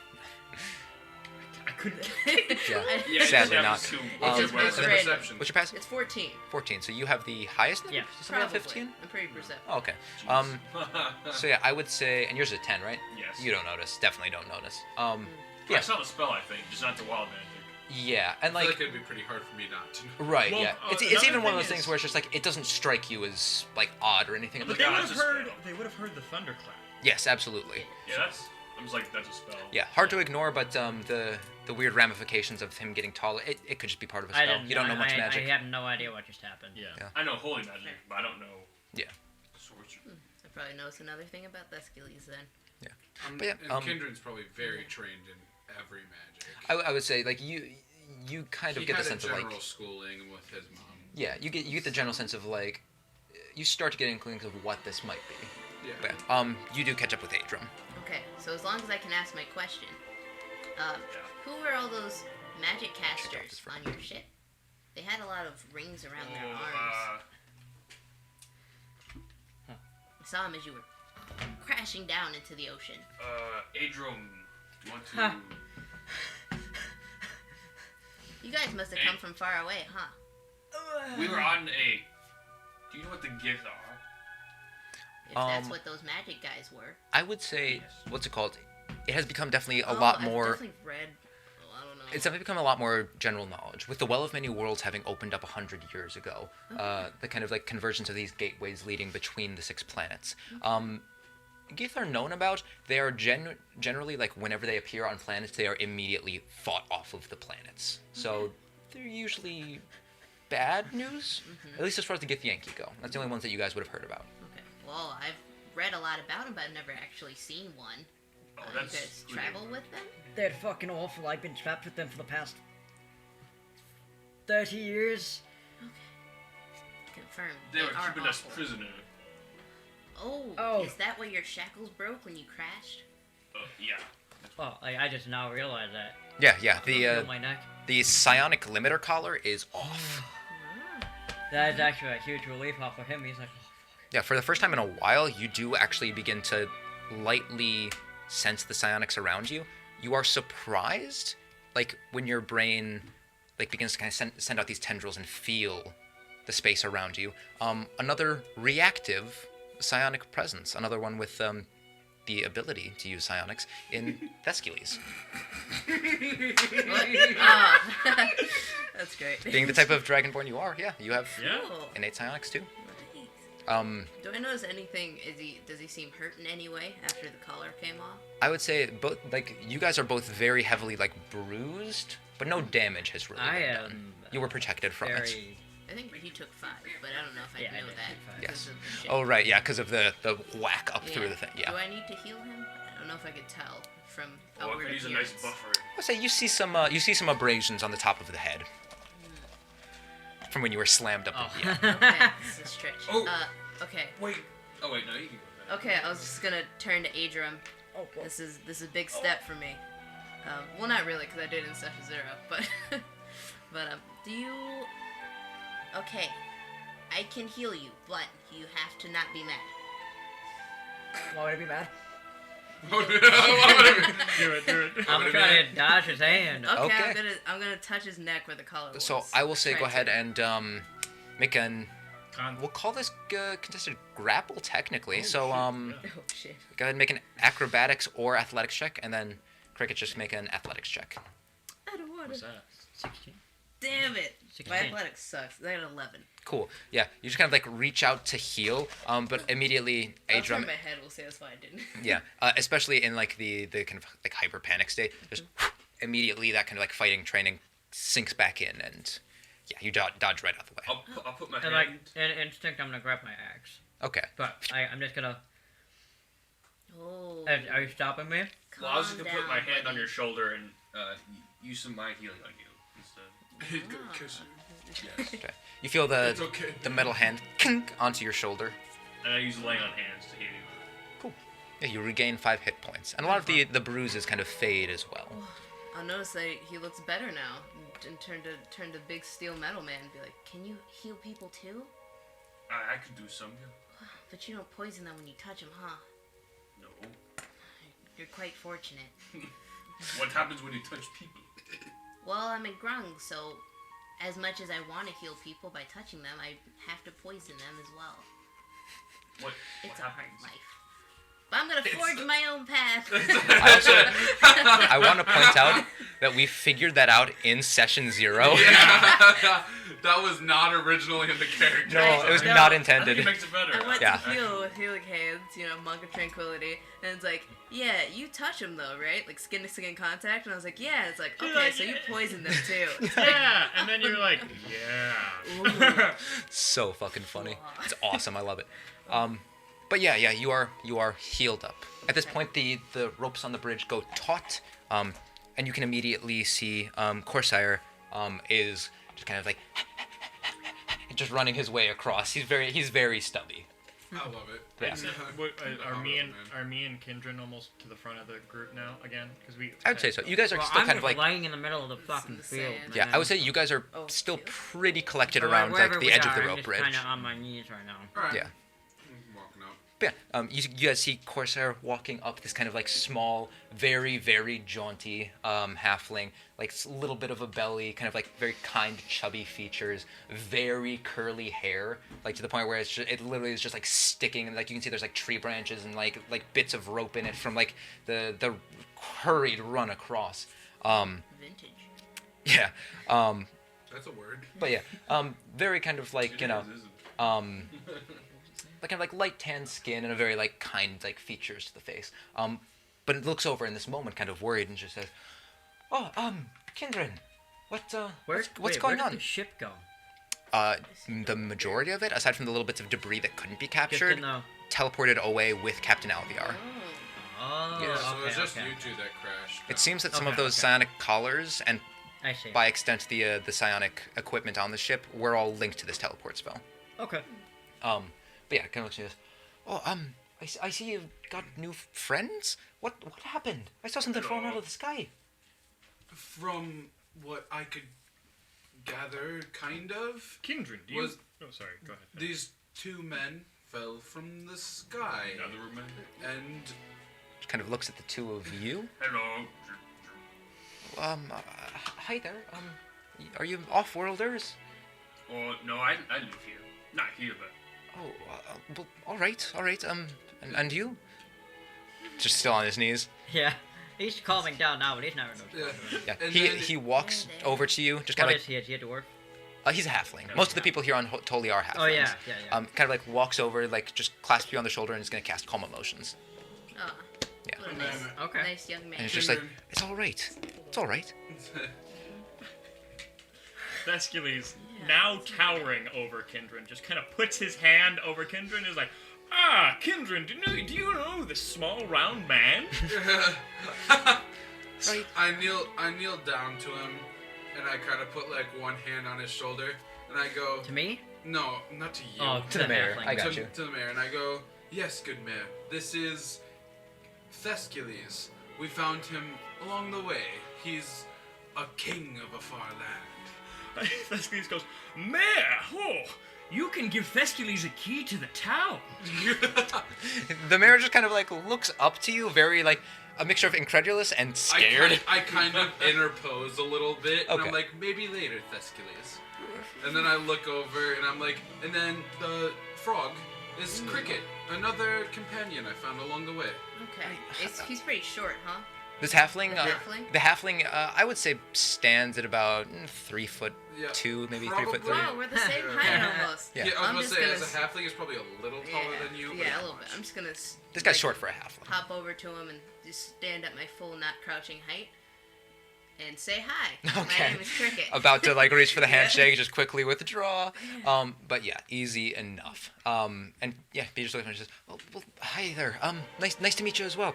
I couldn't. Yeah. Yeah, Sadly it's not. too- It's What's your just passive random. perception? What's your passive? It's 14. 14. So you have the highest number? Yeah. Does somebody have Probably. 15? I'm pretty perceptive. Oh, okay. Jeez. So yeah, I would say, and yours is a 10, right? Yes. You don't notice. Definitely don't notice. I Yeah. saw the spell, I think, just not the wild magic. Yeah, and I feel like, like it'd be pretty hard for me not to know. right, Well, yeah. It's another even one of thing those things is- where it's just like it doesn't strike you as like odd or anything. But Like, they Yeah, would it's have a heard. spell. They would have heard the thunderclap. yes, absolutely. Yeah, that's. I was like, that's a spell. Yeah, hard to ignore, but the weird ramifications of him getting taller, it could just be part of a I spell. didn't. You don't know much I magic. have no idea what just happened. Yeah. Yeah. I know holy magic, but I don't know. Yeah. Sorcery. I probably notice another thing about Thescules then. But yeah, and Kindred's probably very trained in every magic. I would say like you kind of He get the had a sense of general like schooling with his mom. yeah, you get the general sense of like you start to get inklings of what this might be. Yeah. But you do catch up with Adram. Okay, so as long as I can ask my question, who were all those magic casters on your ship? They had a lot of rings around their arms. I saw them as you were crashing down into the ocean. Adram, do you want to? Huh. You guys must have come from far away, huh? We were on a. Do you know what the gifts are? If that's what those magic guys were. I would say Yes. what's it called? It has become definitely a Oh, lot I've more. definitely read. Oh, I don't know. It's definitely become a lot more general knowledge. With the Well of Many Worlds having opened up 100 years ago, the kind of like convergence of these gateways leading between the 6 planets. Geeth are known about. They are generally like whenever they appear on planets, they are immediately fought off of the planets. So they're usually bad news, at least as far as the Geeth Yankee go. That's the only ones that you guys would have heard about. Okay. Well, I've read a lot about them, but I've never actually seen one. Oh, You that's. guys travel with them? They're fucking awful. I've been trapped with them for the past 30 years. Confirmed. They were are keeping us awful. prisoner. Oh, is that why your shackles broke when you crashed? Yeah. Oh, I just now realized that. Yeah. Feel my neck. The psionic limiter collar is off. That is actually a huge relief off of him. He's like, oh, Yeah, for the first time in a while, you do actually begin to lightly sense the psionics around you. You are surprised, like when your brain like begins to kind of send out these tendrils and feel the space around you. Another reactive psionic presence, another one with the ability to use psionics in Thescules. Oh, that's great. Being the type of dragonborn you are, yeah, you have Yeah. Cool. innate psionics too. Nice. Do I notice anything? Does he seem hurt in any way after the collar came off? I would say both, like you guys are both very heavily like bruised, but no damage has really I been am done. You were protected from it. very. I think he took 5, but I don't know if I Yeah, I know did that. take 5. because Yes. of the ship. Oh right, yeah, because of the whack up through Yeah. the thing. Yeah. Do I need to heal him? I don't know if I could tell from Oh, I outward could use a nice appearance. buffer. I'll say you see some abrasions on the top of the head from when you were slammed up. Oh. Yeah. Okay, this is a stretch. Oh. Okay. Wait. Oh wait, no, you can go. Okay, I was just gonna turn to Adram. Oh, well. This is a big step for me. Well, not really, because I did in Saphiruun, but But do you? Okay, I can heal you, but you have to not be mad. Why would I be mad? Do it. I'm trying to dodge his hand. Okay. I'm gonna touch his neck where the collar was. So I will say, Try go to. ahead and make an. Con- We'll call this contested grapple technically. Oh, so shit, yeah. Oh shit. go ahead and make an acrobatics or athletics check, and then Cricket just make an athletics check. I don't want What's to. that? 16. Damn it. 16. My athletics sucks. I got 11. Cool. Yeah, you just kind of like reach out to heal, but immediately I'll Adrum. turn my head will satisfy I didn't. Yeah, especially in like the kind of like hyper panic state, just immediately that kind of like fighting training sinks back in, and yeah, you dodge right out the way. I'll put my And hand. like, in instinct, I'm gonna grab my axe. Okay. But I'm just gonna. Oh. Are you stopping me? Well, I was just gonna calm put my down, hand on buddy. your shoulder and use some of my healing on you instead. He's gonna kiss you. Yes. Okay. You feel the It's okay. the metal hand kink onto your shoulder. And I use lay on hands to heal you. Yeah, you regain 5 hit points, and a lot of the bruises kind of fade as well. I'll notice that he looks better now. And turn to big steel metal man and be like, "Can you heal people too? I could do some. Yeah. But you don't poison them when you touch them, huh? No. You're quite fortunate." What happens when you touch people? Well, I'm a grung, so as much as I want to heal people by touching them, I have to poison them as well. What It's a hard happens? life. But I'm gonna forge my own path. I want to point out that we figured that out in session 0. That was not originally in the character. No, it was No. not I think intended. it makes it better. I went Yeah. to heal with healing hands, monk of tranquility, and it's like, yeah, you touch them though, right? Like skin to skin contact, and I was like, yeah. It's like, okay, so you poison them too. It's like, Yeah, and then you're like, yeah. So fucking funny. It's awesome. I love it. But yeah, you are healed up. At this point, the ropes on the bridge go taut, and you can immediately see Corsair is just kind of like just running his way across. He's very stubby. I love it. Yeah. Are me and Kindred almost to the front of the group now again? Because we. I would say so. You guys are Well, still I'm kind of just like lying in the middle of the fucking the field. sand. yeah. I would say you guys are Oh, still cute. pretty collected So, around like wherever the we edge are, of the I'm rope just bridge. kind of on my knees right now. All right. Yeah. I'm walking up. But yeah, you guys see Corsair walking up this kind of like small, very, very jaunty halfling, like a little bit of a belly, kind of like very kind, chubby features, very curly hair, like to the point where it literally is just like sticking, and like you can see there's like tree branches and like bits of rope in it from like the hurried run across. vintage. Yeah, That's a word. but yeah, very kind of like It is, isn't it? like kind of like light tan skin and a very like kind like features to the face. But it looks over in this moment, kind of worried, and just says, "Oh, Kindred, what's Wait, going where on?" did the ship go? The majority of it, aside from the little bits of debris that couldn't be Just captured, in the... teleported away with Captain Alviar. Oh, Yeah, So okay, it's just okay. you two that crashed. It seems that some of Okay, those okay. psionic collars and, I see. by extent, the psionic equipment on the ship were all linked to this teleport spell. Okay. But yeah, kind of looks at this. Oh, I see you've got new friends. What happened? I saw something falling out of the sky. From what I could gather, kind of, Kindred, do you? Was- Oh, sorry. Go ahead. these two men fell from the sky, Another man. and Just kind of looks at the two of you. Hello. Hi there. Are you off-worlders? Oh no, I live here. Not here, but Oh, well, all right. And you? Just still on his knees. Yeah. He's calming down now, but he's never knows. Yeah. And He then- he walks over to you, just kind What of is he? Is he a dwarf? like he's a halfling. Most of the people here on Toli are halflings. Oh, yeah. Kind of like walks over, like just clasps you on the shoulder, and is gonna cast Calm Emotions. Oh, Yeah. what a And nice, then- Okay. nice young man. And it's just like, it's all right. It's all right. Thescules, now towering over Kindred, just kind of puts his hand over Kindred and is like, "Ah, Kindred, do you know this small round man?" Right. I kneel down to him, and I kind of put like one hand on his shoulder, and I go, To me? no, not to you. Oh, To the mayor. halfling. I got to, you. to the mayor, and I go, yes, good mayor. This is Thescules. We found him along the way. He's a king of a far land. Thescules goes, Mayor, you can give Thescules a key to the town. The mayor just kind of like looks up to you, very like a mixture of incredulous and scared. I kind of interpose a little bit, and Okay. I'm like, maybe later, Thescules. And then I look over, and I'm like, and then the frog is Cricket, another companion I found along the way. Okay. He's pretty short, huh? This halfling, The halfling? the halfling, I would say stands at about 3'2", maybe 3'3". Wow, we're the same height almost. Yeah. Yeah, I I'm was just gonna gonna say, as a halfling, is probably a little taller than you. but Yeah, not a little bit. much. I'm just gonna. This guy's short for a halfling. Hop over to him and just stand at my full, not crouching height, and say hi. Okay. My name is Cricket. About to like reach for the Yeah. handshake, just quickly withdraw. But yeah, easy enough. And yeah, he just looks and says, "Oh, well, hi there. Nice to meet you as well.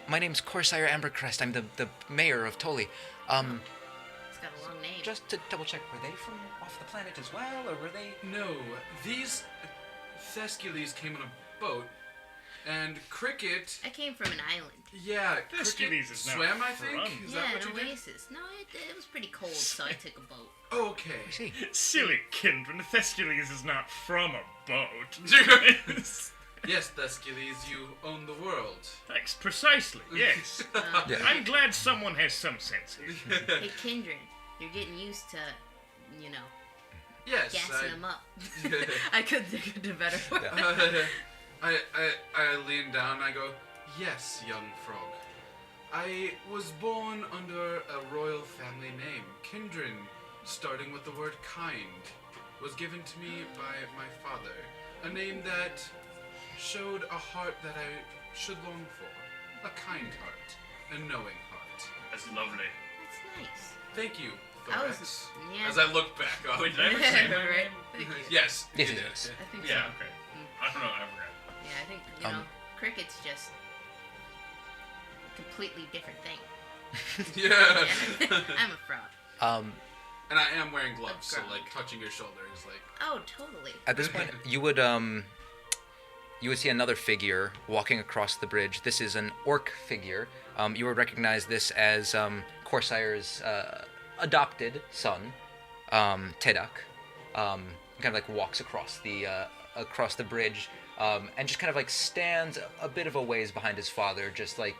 My name's Corsair Ambercrest. I'm the mayor of Toli. It's got a long name. Just to double check, were they from off the planet as well, or were they?" No, these Thescules came on a boat, and Cricket. I came from an island. Yeah, Thescules Cricket is not swam. I think. from- Is Yeah, that what an you did? oasis. No, it was pretty cold, so I took a boat. Okay. I see. Silly Kindred, Thescules is not from a boat. Yes, Thescules, you own the world. Thanks, precisely, yes. Yeah. I'm glad someone has some sense here. Hey, Kindred, you're getting used to, Yes, gassing them up. I could think of a better word. I lean down and I go, yes, young frog. I was born under a royal family name. Kindred, starting with the word kind, was given to me by my father. A name that showed a heart that I should long for. A kind heart. A knowing heart. That's lovely. That's nice. Thank you, I Thorax. was, yeah. As I look back up. Wait, did I ever say my Right. name? Thank you. Yes, Yes, you it did. is. I think Yeah, so. okay. I don't know, I forgot. Yeah, I think, Um, Cricket's just a completely different thing. Yeah. Yeah. I'm a frog. And I am wearing gloves, so Frog. like touching your shoulder is like. Oh, totally. At this point, you would see another figure walking across the bridge. This is an orc figure. You would recognize this as Corsair's adopted son, Tedak. Kind of like walks across the bridge, and just kind of like stands a bit of a ways behind his father, just like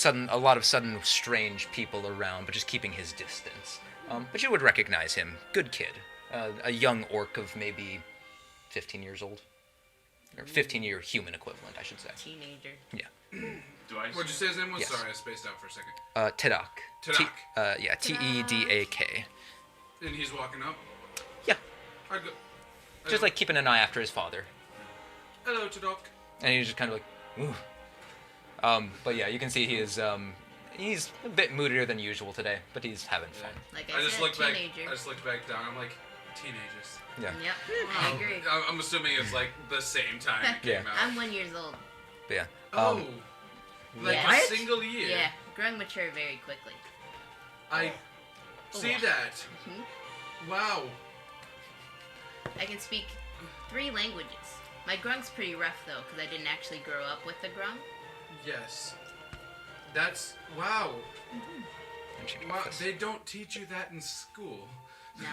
a lot of sudden strange people around, but just keeping his distance. But you would recognize him. Good kid. A young orc of maybe 15 years old. Or 15-year human equivalent, I should say. Teenager. Do I? What'd you say his name was? Yes. Sorry, I spaced out for a second. Tedak. Tedak. Yeah, Tedak. And he's walking up. Yeah. I go. Just like keeping an eye after his father. Hello, Tedak. And he's just kind of like, ooh. But yeah, you can see he's a bit moodier than usual today, but he's having fun. Like I I just said, looked back. teenager. I just looked back down. I'm like, teenagers. Yeah. Yep, I agree. I'm assuming it's like the same time it Yeah. came out. I'm 1 year old. But yeah. Oh. Like Yeah. a What? single year. Yeah, growing mature very quickly. I see that. Mhm. Wow. I can speak 3 languages. My grunk's pretty rough though, because I didn't actually grow up with the grunk. Yes. That's wow. And she Wow. confessed. They don't teach you that in school. No.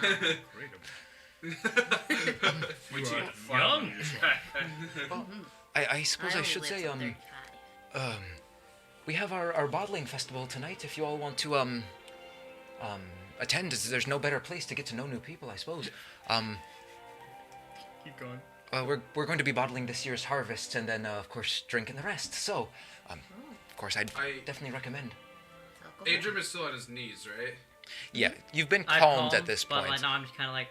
We You teach are farm. I suppose I only should live say, till 35. we have our bottling festival tonight. If you all want to attend, there's no better place to get to know new people, I suppose. Keep going. We're going to be bottling this year's harvest, and then of course drinking the rest. So, of course, I'd I- definitely recommend. Alcohol. Adrian is still on his knees, right? Yeah, you've been I calmed at this but point. like, now I'm just kind of like,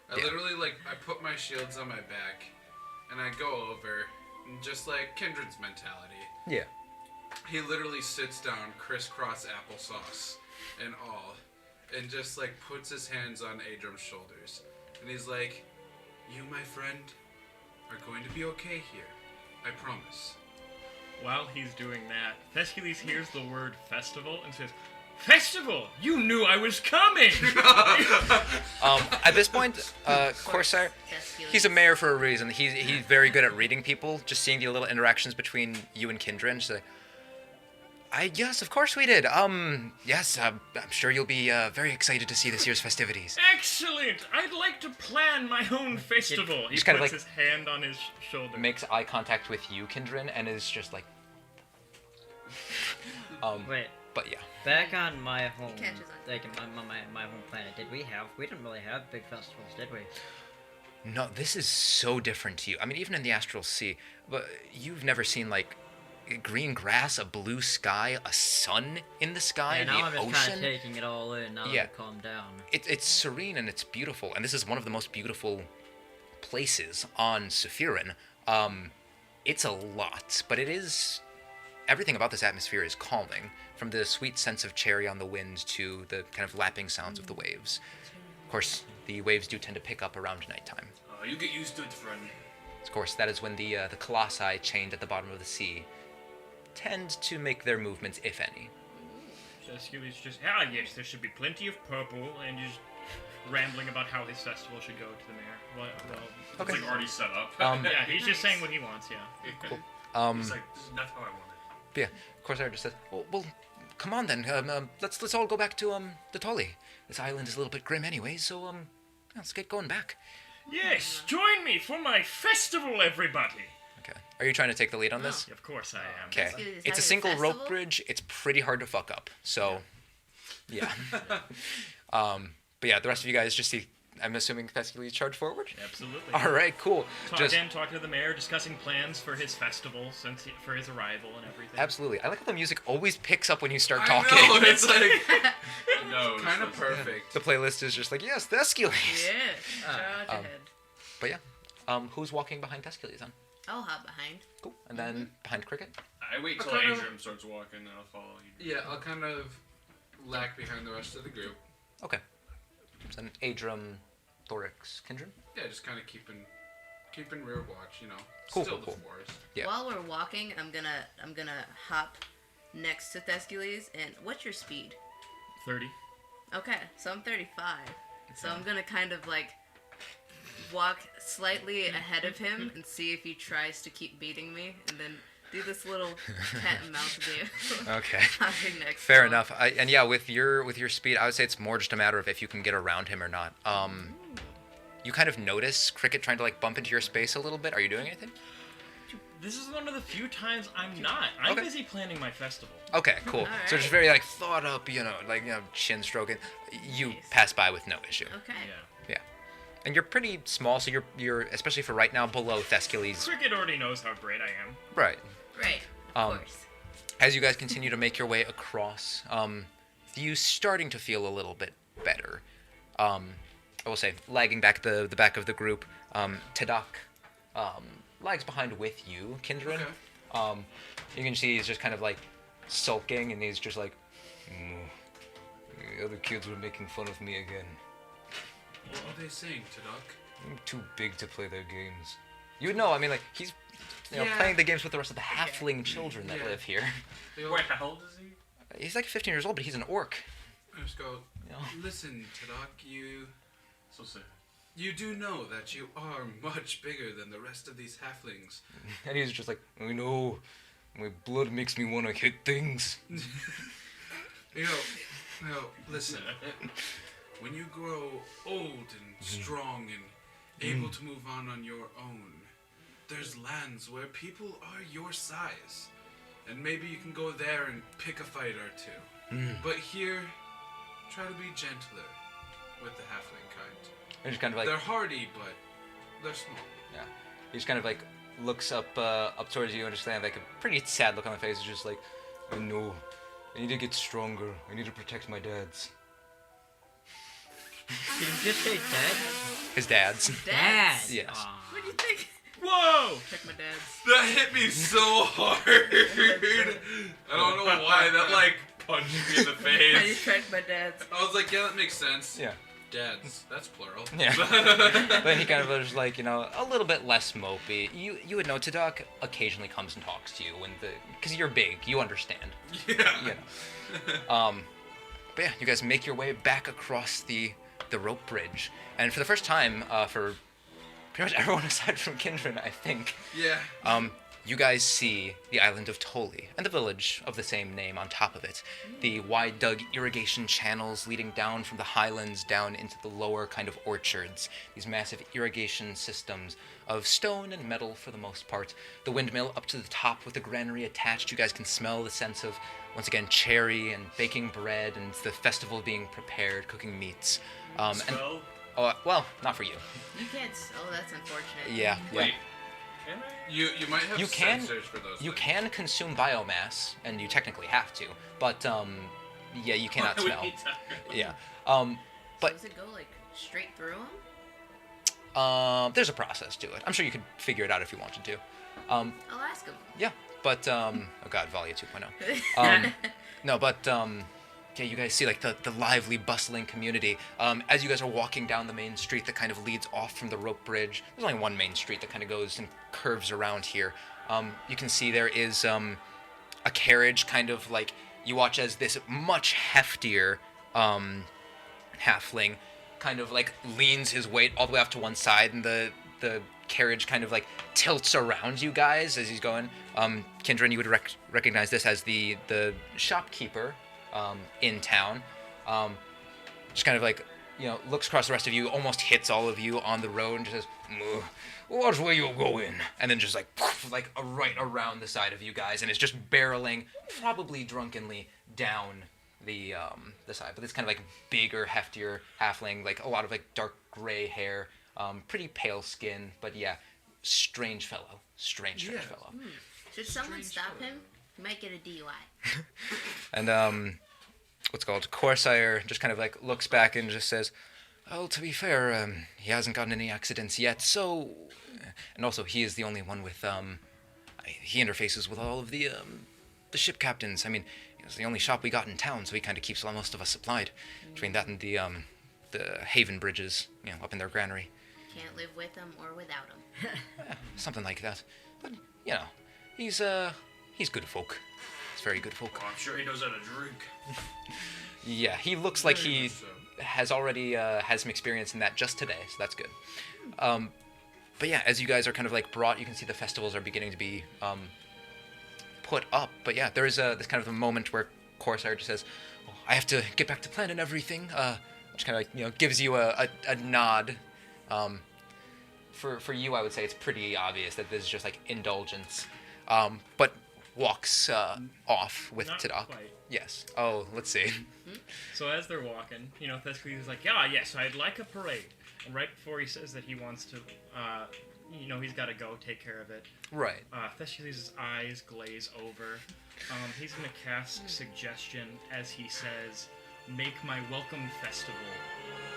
I Yeah. literally I put my shields on my back, and I go over, and just like Kindred's mentality. Yeah. He literally sits down, crisscross applesauce and all, and just like puts his hands on Adrian's shoulders, and he's like, "You, my friend, are going to be okay here. I promise." While he's doing that, Thescules hears the word festival and says, Festival! You knew I was coming! At this point, Corsair, Thescules. he's a mayor for a reason. He's very good at reading people. Just seeing the little interactions between you and Kindred. Just like, Yes, of course we did. Yes, I'm sure you'll be very excited to see this year's festivities. Excellent! I'd like to plan my own festival. He Just puts kind of like- his hand on his shoulder. Makes eye contact with you, Kindred, and is just like... Wait, But yeah. back on my home, catches on. like my home planet, we didn't really have big festivals, did we? No, this is so different to you. I mean, even in the Astral Sea, but you've never seen, like, green grass, a blue sky, a sun in the sky, Yeah, now I'm the just kind ocean. of taking it all in now Yeah. that I've calmed down. It's serene and it's beautiful, and this is one of the most beautiful places on Saphiruun. It's a lot, but it is... Everything about this atmosphere is calming, from the sweet sense of cherry on the wind to the kind of lapping sounds of the waves. Of course, the waves do tend to pick up around nighttime. You get used to it, friend. Of course, that is when the colossi chained at the bottom of the sea tend to make their movements, if any. Thescules just, yes, there should be plenty of purple, and just rambling about how his festival should go to the mayor. Well, Okay. It's like already set up. yeah, he's just saying what he wants, yeah. He's like, this is not how I want it. But yeah, Corsair just says, well, come on then. Let's all go back to the Toli. This island is a little bit grim anyway, so let's get going back. Yes, join me for my festival, everybody! Okay. Are you trying to take the lead on this? Of course I am. Okay. Is It's a having a single rope festival? bridge. It's pretty hard to fuck up. So, yeah. But yeah, the rest of you guys just see. I'm assuming Thescules charge forward. Absolutely. All right, cool. Talking to the mayor, discussing plans for his festival, for his arrival and everything. Absolutely. I like how the music always picks up when you start I talking. know, it's like No, kind of perfect. The playlist is just like, yes, Thescules. Yeah. Charge ahead. But yeah, who's walking behind Thescules then? I'll hop behind. Cool. And then behind Cricket. I wait till kind of- Adrian starts walking, and I'll follow you. Yeah, I'll kind of lag behind the rest of the group. Okay. So then Adram, Thorix, Kindred. Yeah, just kind of keeping rear watch, you know. Cool, Still cool, the cool. forest. Yeah. While we're walking, I'm gonna hop next to Thescules. And what's your speed? 30. Okay, so I'm 35. So I'm gonna kind of like walk slightly ahead of him and see if he tries to keep beating me, and then do this little cat and mouse game. Okay. Hopping next. Fair to him. enough. And yeah, with your speed, I would say it's more just a matter of if you can get around him or not. You kind of notice Cricket trying to like bump into your space a little bit. Are you doing anything? This is one of the few times I'm not. I'm Okay. busy planning my festival. Okay, cool. All So just right. very like thought up, chin stroking. You Nice. pass by with no issue. Okay. Yeah. Yeah. And you're pretty small, so you're especially for right now below Thescules. Cricket already knows how great I am. Right. Right. Um, Of course. As you guys continue to make your way across, you starting to feel a little bit better. I will say, lagging back the back of the group, Tadak lags behind with you, Kindred. Okay. You can see he's just kind of like sulking, and he's just like, the other kids were making fun of me again. What are they saying, Tadak? I'm too big to play their games. You would know, I mean, like, he's Yeah. playing the games with the rest of the halfling children that Yeah. live here. They all Wait, how old is he? He's like 15 years old, but he's an orc. just go, You know? listen, Tadak, So sad. you do know that you are much bigger than the rest of these halflings. And he's just like, I know, my blood makes me want to hit things. Listen, when you grow old and strong and able to move on your own, there's lands where people are your size. And maybe you can go there and pick a fight or two. But here, try to be gentler with the halfling kind. And just kind of like, They're hardy, but they're small. yeah. He just kind of like looks up towards you and just kind of like a pretty sad look on the face. He's just like, I know, I need to get stronger. I need to protect my dads. Did you just say dead? His dads. Dads. Yes. Aw. What do you think? Whoa! Check my dad's. That hit me so hard. I don't know why. That like punched me in the I face. just checked my dad's. I was like, yeah, that makes sense. Yeah. Dads. That's plural. Yeah. Then he kind of was like, a little bit less mopey. You would know Tadak occasionally comes and talks to you because you're big, you understand. Yeah. But yeah, you guys make your way back across the rope bridge, and for the first time, for pretty much everyone aside from Kindred, I think, Yeah. you guys see the island of Toli and the village of the same name on top of it. The wide dug irrigation channels leading down from the highlands down into the lower kind of orchards. These massive irrigation systems of stone and metal for the most part. The windmill up to the top with the granary attached. You guys can smell the sense of, once again, cherry and baking bread and the festival being prepared, cooking meats. Spell? Well, not for you. You can't. Oh, that's unfortunate. Yeah. Wait. Can I? You might have You can- sensors for those. You things. can consume biomass, and you technically have to, but yeah, you cannot Why would smell. he talk? Yeah. So But does it go like straight through him? there's a process to it. I'm sure you could figure it out if you wanted to. I'll ask him. Yeah, but oh god, Volley 2.0. No, but yeah, you guys see like the lively, bustling community. As you guys are walking down the main street that kind of leads off from the rope bridge, there's only one main street that kind of goes and curves around here. You can see there is a carriage, kind of like you watch as this much heftier halfling kind of like leans his weight all the way off to one side, and the carriage kind of like tilts around you guys as he's going. Kindred, you would recognize this as the shopkeeper in town. Just kind of like, you know, looks across the rest of you, almost hits all of you on the road, and just says, "Watch where you going," and then just like right around the side of you guys, and it's just barreling, probably drunkenly, down the side. But it's kind of like bigger, heftier halfling, like a lot of like dark gray hair, pretty pale skin, but yeah, strange fellow. Strange fellow. Should someone stop him? He might get a DUI. And what's it called? Corsair just kind of like looks back and just says, "Well, to be fair, he hasn't gotten any accidents yet, so..." And also, he is the only one with he interfaces with all of the ship captains. I mean, it's the only shop we got in town, so he kind of keeps most of us supplied. Between that and the Haven bridges, you know, up in their granary. Can't live with him or without him. Yeah, something like that. But you know, he's good folk. He's very good folk. Oh, I'm sure he knows how to drink. Yeah, he looks like Very he much so. has already had some experience in that just today, so that's good. But yeah, as you guys are kind of like brought, you can see the festivals are beginning to be put up. But yeah, there is this kind of a moment where Corsair just says, "Oh, I have to get back to plan and everything." Just kind of like, you know, gives you a nod. For you, I would say it's pretty obvious that this is just like indulgence. But walks off with Not Tidok. quite. Yes. Oh, let's see. So as they're walking, you know, Thescalus is like, "Yeah, yes, I'd like a parade." And right before he says that he wants to, you know, he's got to go take care of it. Right. Thescalus' eyes glaze over. He's going to cast suggestion as he says, "Make my welcome festival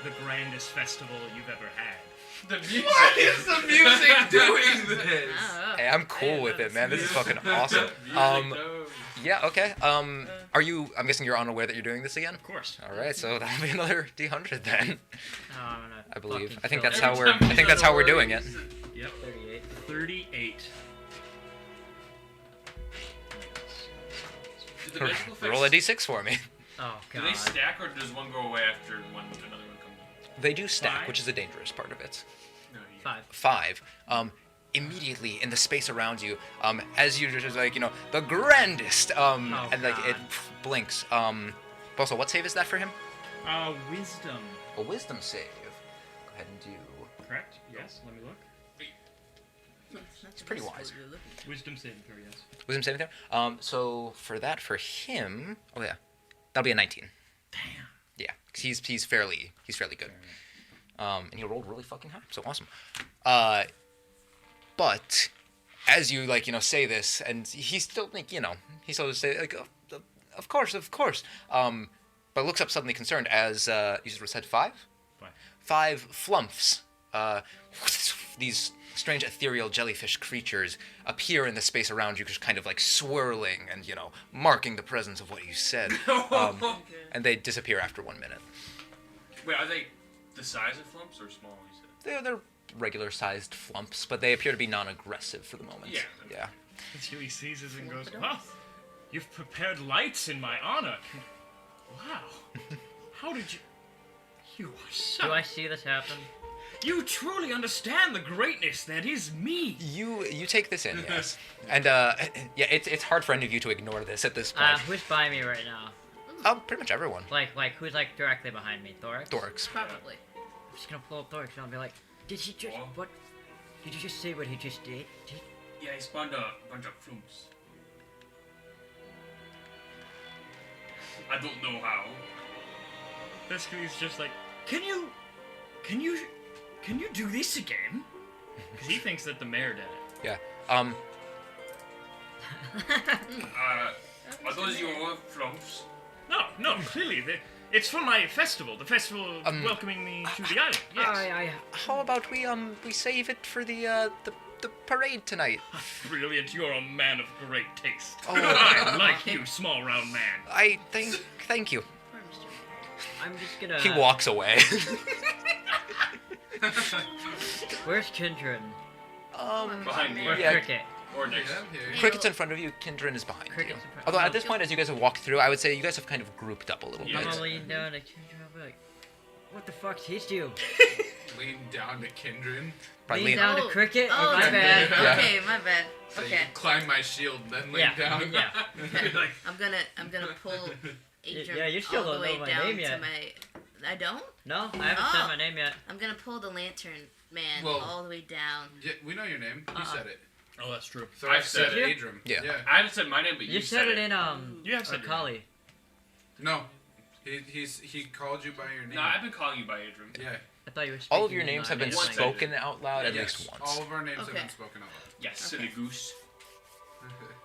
the grandest festival you've ever had." The music. Why is the music doing this? I don't know. Hey, I'm cool with it, man. This is fucking awesome. Yeah, okay. Are you? I'm guessing you're unaware that you're doing this again. Of course. All right, so that'll be another D100 then. I'm gonna I believe. fucking I think kill that's him. how we're. I think that's how we're doing it. Yep. 38. 38. Did the magical effects, Roll a D6 for me. Oh do god. they stack or does one go away after another one comes in? They do stack, Five. which is a dangerous part of it. No, you 5. 5. Immediately in the space around you, as you're just like, you know, the grandest, and like it God. blinks. Also, what save is that for him? Wisdom. A wisdom save. Go ahead and do. Correct? Yes. Let me look. It's pretty wise. Wisdom saving throw, yes. Wisdom saving throw. So for that, for him, oh yeah, that'll be a 19. Damn. Yeah, 'cause he's fairly good. And he rolled really fucking high, so awesome. But as you like, you know, say this, and he's still like, you know, he still just say like, "Oh, of course. But looks up suddenly concerned as you said 5? 5 flumps. These strange ethereal jellyfish creatures appear in the space around you, just kind of like swirling and, you know, marking the presence of what you said. And they disappear after 1 minute. Wait, are they the size of flumps or small? You said. They're regular-sized flumps, but they appear to be non-aggressive for the moment. Yeah. Yeah. Until he seizes and goes, "Well, you've prepared lights in my honor. Wow. How did you... You are so... Do I see this happen? You truly understand the greatness that is me. You take this in, yes. And yeah, it's hard for any of you to ignore this at this point. Who's by me right now? Pretty much everyone. Like who's like directly behind me? Thorax? Dorks. Probably. I'm just gonna pull up Thorax and I'll be like, did he just What? what? Did you just say what he just did? Yeah, he spawned a bunch of flumps. I don't know how. Basically, he's just like, can you do this again? Because he thinks that the mayor did it. Yeah. Are those your flumps? No, clearly, it's for my festival. The festival welcoming me to the island. Yes. How about we save it for the parade tonight? Brilliant. You're a man of great taste. Oh. I like you, small round man. Thank you. I'm just gonna. He walks away. Where's Kindred? Behind me. Or Yeah. Cricket? Or next. I'm here. Cricket's in front of you, Kindred is behind Cricket's you. in front- Although at this point, as you guys have walked through, I would say you guys have kind of grouped up a little Yeah. I'm bit. gonna lean down to Kindred. I'll be like, what the fuck's he do? Lean down to Kindred. Probably Lean down to Oh, Cricket? oh, my bad. Yeah. Okay, my bad. So Okay. you climb my shield, then lean Yeah, down. yeah. Okay. I'm gonna pull Adrian Yeah, you still all the don't way know my down name to yet. my. I don't. No, I haven't said my name yet. I'm gonna pull the lantern man Well- all the way down. Yeah, we know your name. You said it. Oh, that's true. So I've said it. it. Adram. Yeah. I haven't said my name, but You said it in You have said your Akali. No. He called you by your name. No, I've been calling you by Adrian. Yeah. I thought you were speaking All of your in names my have been name. Once I spoken out loud at Yes, least once. all of our names have Okay. been spoken out loud. Yes, silly goose.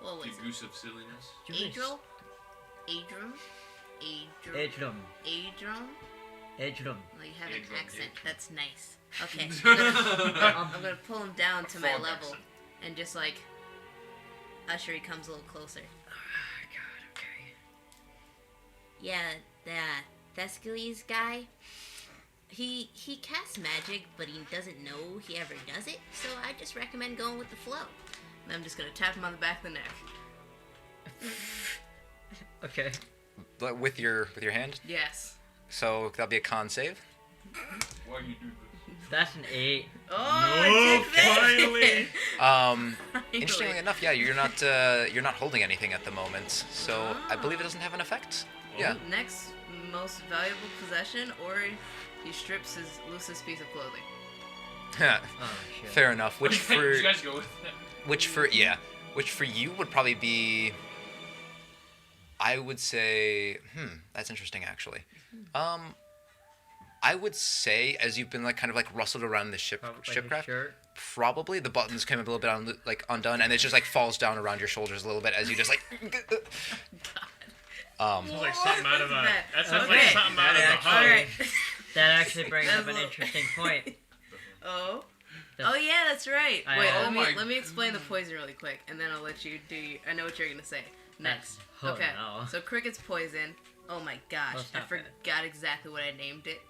What was The it? goose of silliness. Adril? Adram? Adram? Edgedom. Adram? Edgedom. Well, you have an Adram, accent. Adram. That's nice. Okay. I'm gonna pull him down to my Frog level accent. and just like usher he comes a little closer. God, okay. Yeah, that Thescalus guy. He casts magic, but he doesn't know he ever does it. So I just recommend going with the flow. And I'm just gonna tap him on the back of the neck. Okay. But with your hand, Yes. so that'll be a con save. Why you do this? That's an 8. Oh, No, finally. Interestingly enough, yeah, you're not holding anything at the moment, so I believe it doesn't have an effect. Yeah. Next most valuable possession, or he strips his loosest piece of clothing. Oh, shit. Fair enough. Which Did for you guys go with that? which for you would probably be. I would say, that's interesting actually. I would say as you've been like kind of like rustled around the shipcraft, Shirt. probably the buttons came a little bit undone, and it just like falls down around your shoulders a little bit as you just like. Sounds like something out of a. That sounds Okay. like something out of a Actually- hug. Alright. That actually brings That's up an a- interesting point. Oh. That's- Oh yeah, that's right. I- Wait, Oh let me explain the poison really quick, and then I'll let you do. I know what you're gonna say next. Oh, Okay. no. So cricket's poison. Oh my gosh, Well, it's I not bad. forgot exactly what I named it.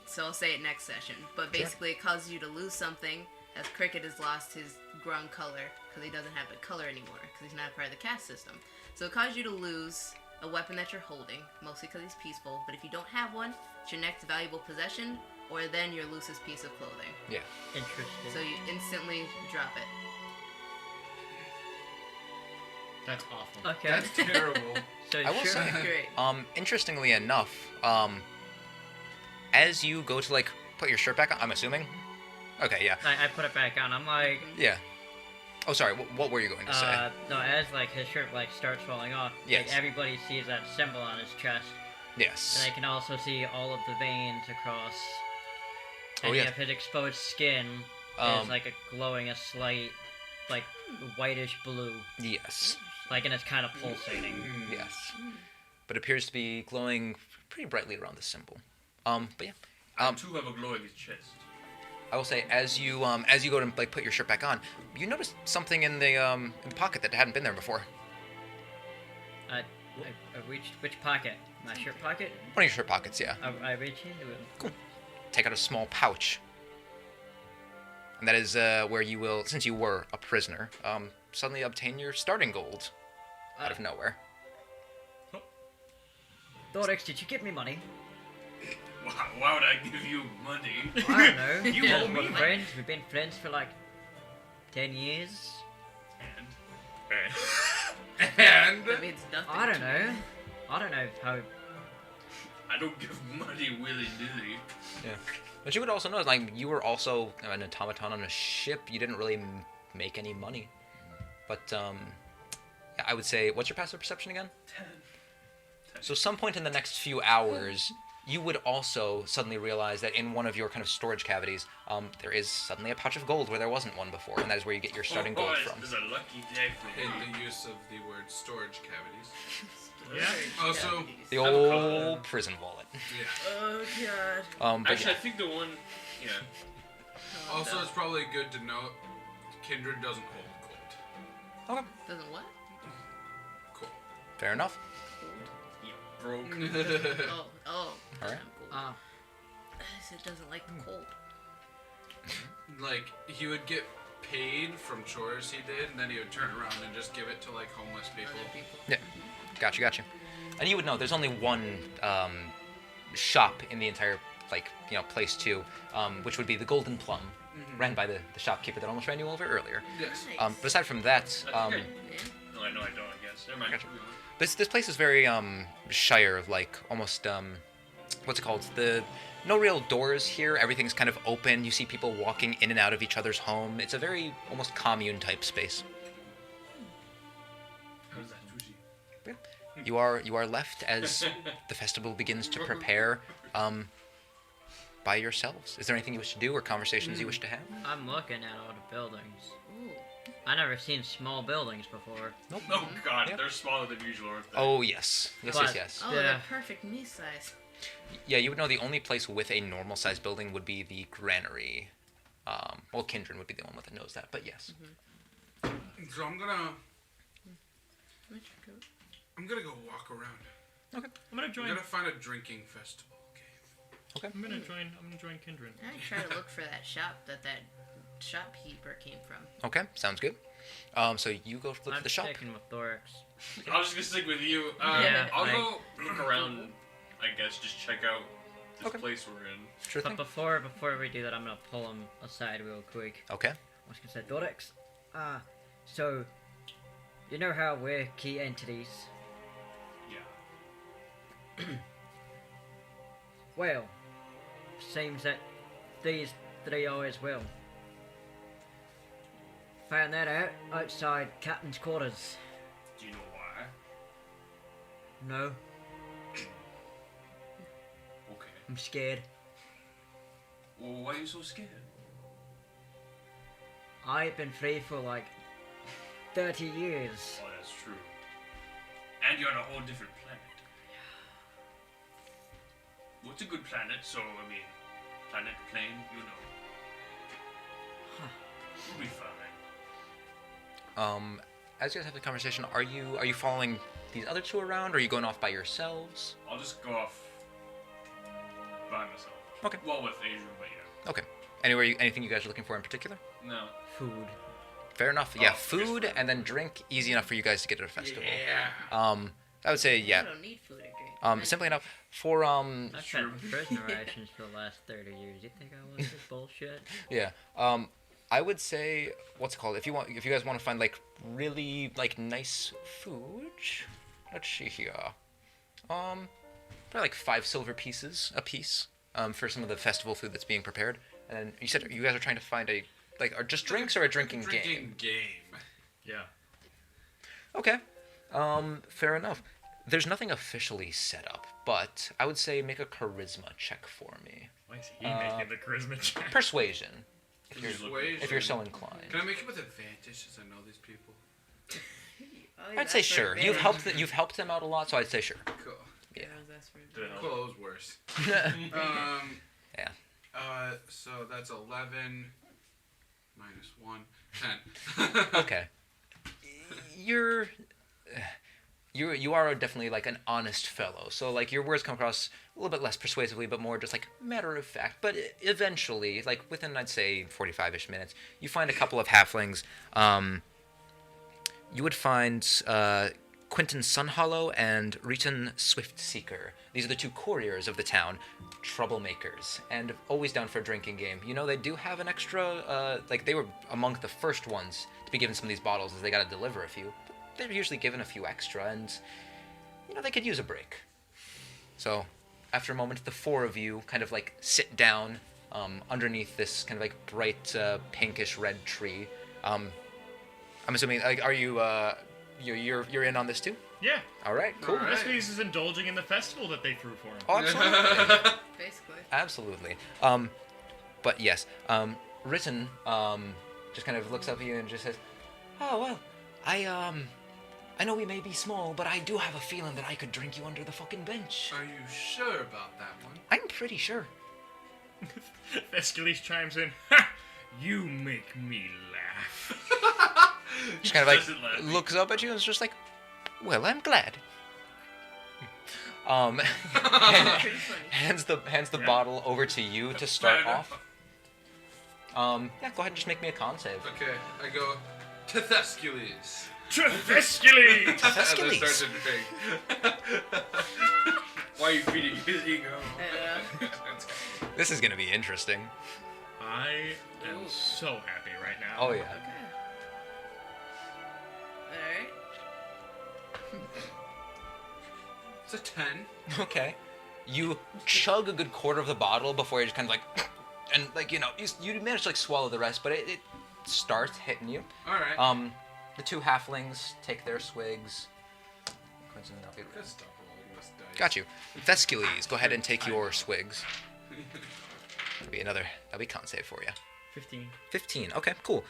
So I'll say it next session. But basically, it causes you to lose something, as cricket has lost his grung color because he doesn't have a color anymore because he's not part of the caste system. So it causes you to lose a weapon that you're holding, mostly because he's peaceful. But if you don't have one, it's your next valuable possession, or then your loosest piece of clothing. Yeah. Interesting. So you instantly drop it. That's awful. Okay. That's terrible. So I will sure. say, Great. interestingly enough, as you go to like put your shirt back on, I'm assuming. Okay, yeah, I put it back on. I'm like, yeah. Oh, sorry. What were you going to say? no, as like his shirt like starts falling off, Yes. like everybody sees that symbol on his chest, Yes. and I can also see all of the veins across Oh, any yes. of his exposed skin. Um, Is like a glowing, a slight, like whitish blue, Yes. like, and it's kind of pulsating. Yes. But appears to be glowing pretty brightly around the symbol. But yeah. I too have a glow in his chest. I will say, as you go to like put your shirt back on, you notice something in the pocket that hadn't been there before. I reached which pocket? My shirt pocket. One of your shirt pockets, yeah. I reach into it. Take out a small pouch. And that is where you will, since you were a prisoner, suddenly obtain your starting gold out of nowhere. Thorax, did you give me money? Why would I give you money? I don't know. You because owe me we're friends. We've been friends for like 10 years. And That means nothing. I don't to know. me. I don't know how. I don't give money willy-nilly. Yeah. But you would also know, like, you were also an automaton on a ship. You didn't really make any money. But, yeah, I would say, what's your passive perception again? 10. So some point in the next few hours, you would also suddenly realize that in one of your kind of storage cavities, there is suddenly a pouch of gold where there wasn't one before, and that is where you get your starting gold from. This is a lucky day for in me. the use of the word storage cavities. Yeah. Also, The I have a old prison wallet. yeah. Oh god. But Actually, yeah. I think the one. Yeah. Also, no. it's probably good to note, Kindred doesn't hold gold. Okay, Doesn't what? Cool. fair enough. You broke. Oh. Alright. Ah, It doesn't like the cold. Like, he would get paid from chores he did, and then he would turn around and just give it to, like, homeless people. Other people. Yeah, gotcha. And you would know there's only one shop in the entire, like, place too, which would be the Golden Plum, ran by the shopkeeper that almost ran you over earlier. Yes. Nice. But aside from that, Okay. Yeah. No, I know I don't. I guess. Never mind. Gotcha. this place is very Shire, like almost what's it called? No real doors here. Everything's kind of open. You see people walking in and out of each other's home. It's a very almost commune type space. How's that sushi? You are left as the festival begins to prepare by yourselves. Is there anything you wish to do or conversations you wish to have? I'm looking at all the buildings. Ooh. I never seen small buildings before. Nope. Oh God, Yeah. they're smaller than usual, aren't they? Oh yes. But- Yes. Oh, Yeah. they're perfect me size. Yeah, you would know the only place with a normal sized building would be the granary. Well, Kindred would be the one that knows that, but yes. So I'm gonna Where'd you go? go walk around. I'm gonna I'm join. gonna find a drinking festival. Okay. I'm gonna join Kindred. I try to look for that shop that shopkeeper came from. Okay, sounds good. So you go look I'm for the shop. sticking with Thorax. I was just gonna stick with you. Yeah, I'll like- go look around. I guess just check out this Okay. place we're in. Sure But thing. before we do that, I'm gonna pull him aside real quick. Okay. I was gonna say, Thorax. So you know how we're key entities? Yeah. Well, seems that these three are as well. Found that out outside Captain's quarters. Do you know why? No, Okay. I'm scared. Well, why are you so scared? I've been free for like 30 years. Oh, that's true. And you're on a whole different planet. What's a good planet? So, I mean, planet, plane, you know. Huh. We'll be fine. As you guys have the conversation, are you following these other two around, or are you going off by yourselves? I'll just go off by myself. Okay. Well, with Adrian, but yeah. Okay. Anything you guys are looking for in particular? No. Food. Fair enough. Oh, Yeah, I guess food food. and then drink, easy enough for you guys to get at a festival. Yeah. I would say I yeah. don't need food or drink. Simply enough for I've Sure. had prisoner rations for the last 30 years. You think I want this bullshit? yeah. I would say what's it called? If you guys want to find like really like nice food, let's see here. Probably like 5 silver pieces a piece. For some of the festival food that's being prepared. And then you said you guys are trying to find are just drinks or a drinking game? Drinking game. Yeah. Okay. Fair enough. There's nothing officially set up, but I would say make a charisma check for me. Why is he making the charisma check? Persuasion, Persuasion. if you're so inclined. Can I make it with advantage since I know these people? Oh, I'd say sure. You've helped them out a lot, so I'd say sure. Cool. Yeah. Did it help? Cool, it was worse. Yeah. So that's 11 minus 1, 10. Okay. You are definitely like an honest fellow. So like your words come across a little bit less persuasively, but more just like matter of fact. But eventually, like within I'd say 45-ish minutes, you find a couple of halflings. You would find Quentin Sunhollow and Riton Swiftseeker. These are the 2 couriers of the town, troublemakers, and always down for a drinking game. You know, they do have an extra, they were among the first ones to be given some of these bottles as they got to deliver a few. But they're usually given a few extra, and, you know, they could use a break. So, after a moment, the 4 of you kind of, sit down underneath this kind of, bright pinkish red tree. I'm assuming, are you, you're in on this too? Yeah. All right, cool. All right. Basically, this is indulging in the festival that they threw for him. Oh, absolutely. Basically. Absolutely. But yes, Ritten, just kind of looks up at you and just says, "Oh, well, I know we may be small, but I do have a feeling that I could drink you under the fucking bench." Are you sure about that one? I'm pretty sure. Thescules chimes in, "Ha! You make me laugh." Just kind of Doesn't laugh. looks up at you and is just like, "Well, I'm glad." Pretty funny. hands the Yeah. bottle over to you to start Fair off. Yeah, go ahead and just make me a con save. Okay, I go to Thescules. To Thescules! As I Thescules. start to drink. Why are you feeding his ego? Yeah. This is gonna be interesting. I am so happy right now. Oh yeah. Okay. Alright. It's a 10. Okay. You chug a good quarter of the bottle before you just kind of and you manage to swallow the rest, but it starts hitting you. Alright. The 2 halflings take their swigs. Quentin, that'll be- Let's stop rolling this dice. Got you. Thescules, go ahead and take your swigs. That'll be con save for you. 15. 15. Okay, cool.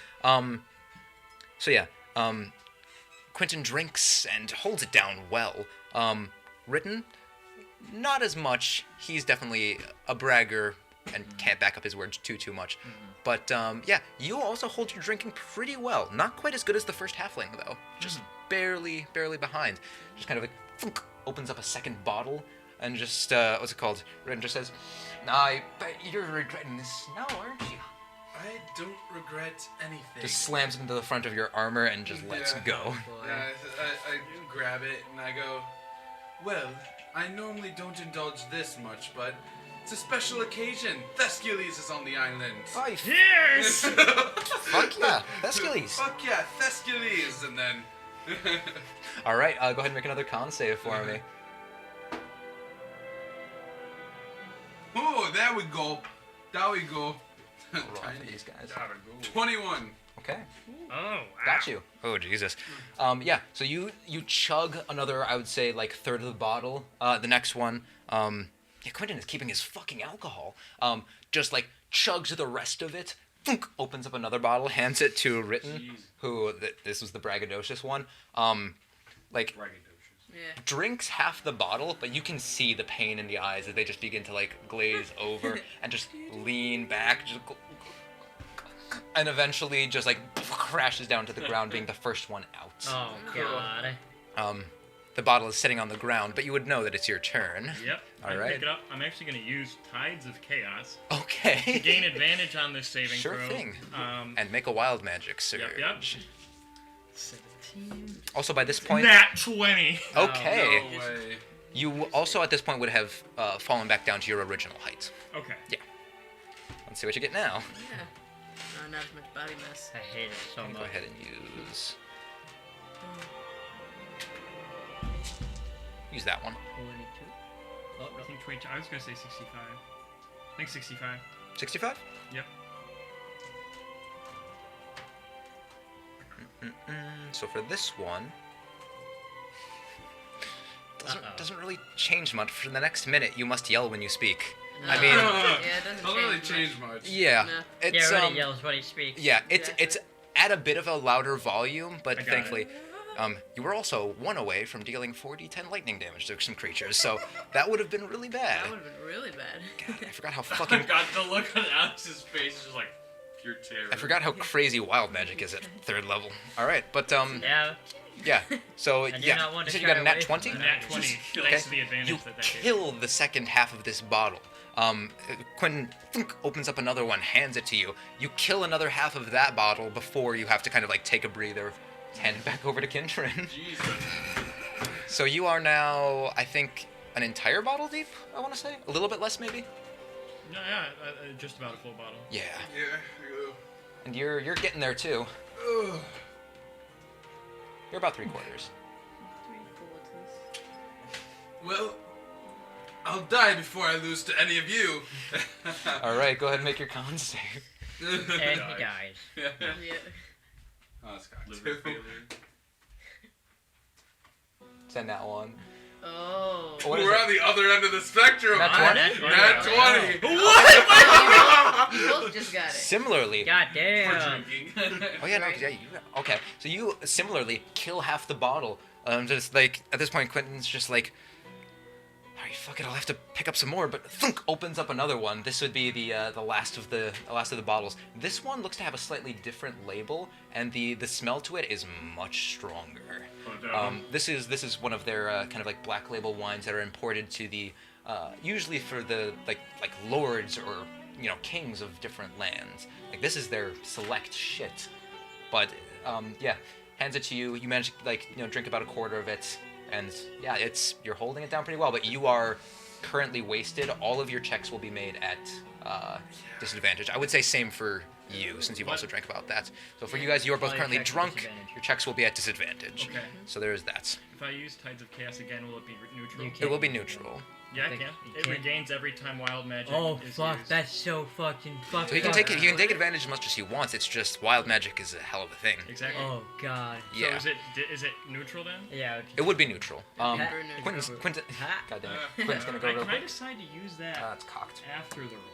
Quentin drinks and holds it down well. Ritten, not as much. He's definitely a bragger and can't back up his words too much. But you also hold your drinking pretty well. Not quite as good as the first halfling though. Just barely behind. Just kind of thunk, opens up a second bottle and just what's it called? Ritten just says, "I bet you're regretting this now, aren't you?" I don't regret anything. Just slams into the front of your armor and just lets Yeah. go. Yeah, I grab it and I go, well, I normally don't indulge this much, but it's a special occasion. Thescules is on the island. Oh, Yes! fuck yeah, Thescules. Fuck yeah, Thescules! And then... All right, go ahead and make another con save for me. Oh, there we go. There we go. Roll for Tiny. these guys. 21. Okay, Oh, wow. got you. Oh Jesus. So you chug another, I would say, third of the bottle. The next one, Quentin is keeping his fucking alcohol. Just chugs the rest of it. Thunk, opens up another bottle, hands it to Ritten, Jeez. who this was the braggadocious one. Braggadocious. Yeah. Drinks half the bottle, but you can see the pain in the eyes as they just begin to glaze over and just lean back, and eventually just crashes down to the ground, being the first one out. Oh, God. The bottle is sitting on the ground, but you would know that it's your turn. Yep. All I right. pick it up. I'm actually going to use Tides of Chaos to Okay. gain advantage on this saving Sure throw. thing. Um, And make a wild magic surge. Yep. 17. Also, by this point, Nat 20. okay, No way. you also at this point would have fallen back down to your original height. Okay. Let's see what you get now. Yeah. Not as much body mass. I hate it so Go much. ahead and use that one. 22. Oh, I no. think 20. I was going to say 65. I think 65. 65? Yep. So for this one, Uh-oh. doesn't really change much. For the next minute, you must yell when you speak. No. I mean, Yeah, it doesn't Doesn't really change change much. yeah, No. it's Yeah, already yells when he speaks. yeah, it's Exactly. at a bit of a louder volume, but I got thankfully, you were also 1 away from dealing 4d10 lightning damage to some creatures, so that would have been really bad. That would have been really bad. God, I forgot how I fucking got the look on Alex's face, it's just like pure terror. I forgot how crazy wild magic is at 3rd level. All right, but Yeah. yeah. So And you're yeah, not one you to said you shy got a nat away 20. from Nat 20. Thanks to the advantage You that gave. kill the second half of this bottle. Quentin thunk, opens up another one, hands it to you. You kill another half of that bottle before you have to kind of take a breather, hand it back over to Kintrin. Jesus. So you are now, I think, an entire bottle deep. I want to say a little bit less, maybe. Yeah, just about a full bottle. Yeah. Yeah. And you're getting there too. Ugh. You're about 3/4. Well, I'll die before I lose to any of you. All right, go ahead and make your con save. And he dies. Yeah. Yeah. Oh, that's got Liver two. failure. Send that one. Oh. What is We're it? on the other end of the spectrum. Nat 20? Nat 20. You both just got it. Similarly. God For damn. drinking. Oh yeah, no, yeah, okay. So you similarly kill half the bottle. Just like at this point, Quentin's just like, all right, fuck it, I'll have to pick up some more. But thunk opens up another one. This would be the last of the bottles. This one looks to have a slightly different label, and the smell to it is much stronger. This is one of their kind of like black label wines that are imported to the usually for the like lords or kings of different lands. Like this is their select shit. But yeah, hands it to you. You manage to drink about a quarter of it, and yeah, you're holding it down pretty well. But you are currently wasted. All of your checks will be made at disadvantage. I would say same for you, since you've also drank about that. So for you guys, you are both All your currently checks at drunk. disadvantage. Your checks will be at disadvantage. Okay. So there is that. If I use Tides of Chaos again, will it be neutral? You It will be neutral. Yeah, I Think can. you It can? regains every time wild magic Oh is fuck, used. that's so fucking fucked. So he can up. take it. He can take advantage as much as he wants. It's just wild magic is a hell of a thing. Exactly. Oh god. Yeah. So is it neutral then? Yeah. It would be neutral. Burner. Quentin. Ha. God damn it. Quentin's gonna go real Can I quick. decide to use that It's cocked. after the roll?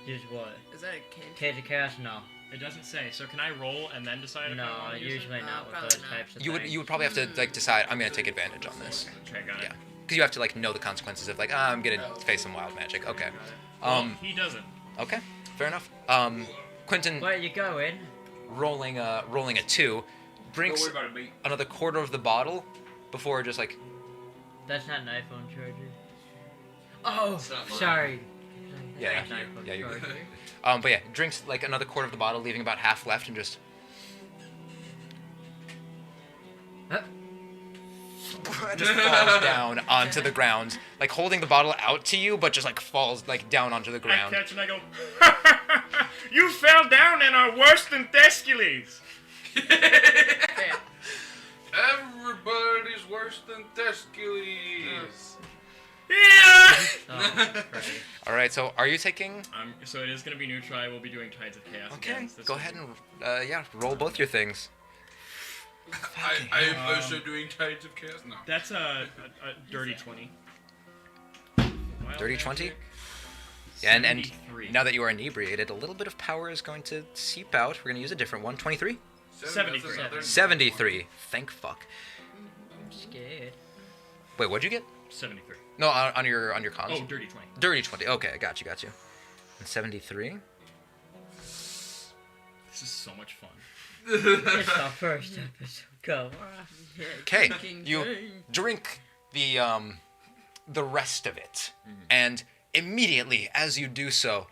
Use what? Is that a cantrip? Cage of Chaos? No. It doesn't say. So can I roll and then decide if I No, want to use usually No, not with probably those not. types of You things. would probably have to decide. I'm gonna take advantage on this. it? Okay, got it. Yeah. Because you have to know the consequences of I'm gonna face some wild magic. Okay. Well, he doesn't. Okay. Fair enough. Quentin Where you going? rolling a 2 Don't drinks worry about it, mate. another quarter of the bottle before just That's not an iPhone charger. Oh, It's not mine. sorry. Yeah, That's an iPhone yeah, you- charger. but yeah, drinks another quarter of the bottle, leaving about half left, and just Huh? just falls down onto the ground, holding the bottle out to you, but just falls down onto the I ground. catch and I go, you fell down and are worse than Thescules. Yeah. Everybody's worse than Thescules. Yeah. Oh, right. All right, so are you taking? So it is going to be neutral. I will be doing Tides of Chaos Okay, again. This go one. ahead and roll both your things. I'm also doing Tides of Chaos. No. That's a dirty 20. Wild Dirty 20? magic, Yeah, and 73. now that you are inebriated, a little bit of power is going to seep out. We're going to use a different one. 23? 73. 73. Thank fuck. I'm scared. Wait, what'd you get? 73. No, on your cons. Oh, dirty 20. Dirty 20. Okay, I got you. And 73. This is so much fun. It's our first episode. Go. Yeah, Okay, King you James. drink the rest of it, and immediately as you do so,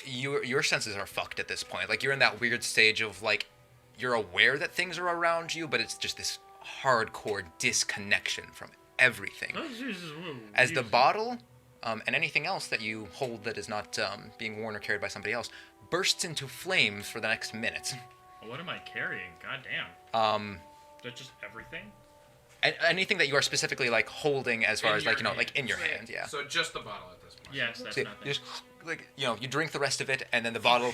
your senses are fucked at this point. You're in that weird stage of you're aware that things are around you, but it's just this hardcore disconnection from everything. As the bottle and anything else that you hold that is not being worn or carried by somebody else bursts into flames for the next minute. What am I carrying? God damn. That's just everything? Anything that you are specifically holding as far In as your in your hand. hand, yeah. So just the bottle at this point. Yes, that's So nothing. you just you drink the rest of it, and then the bottle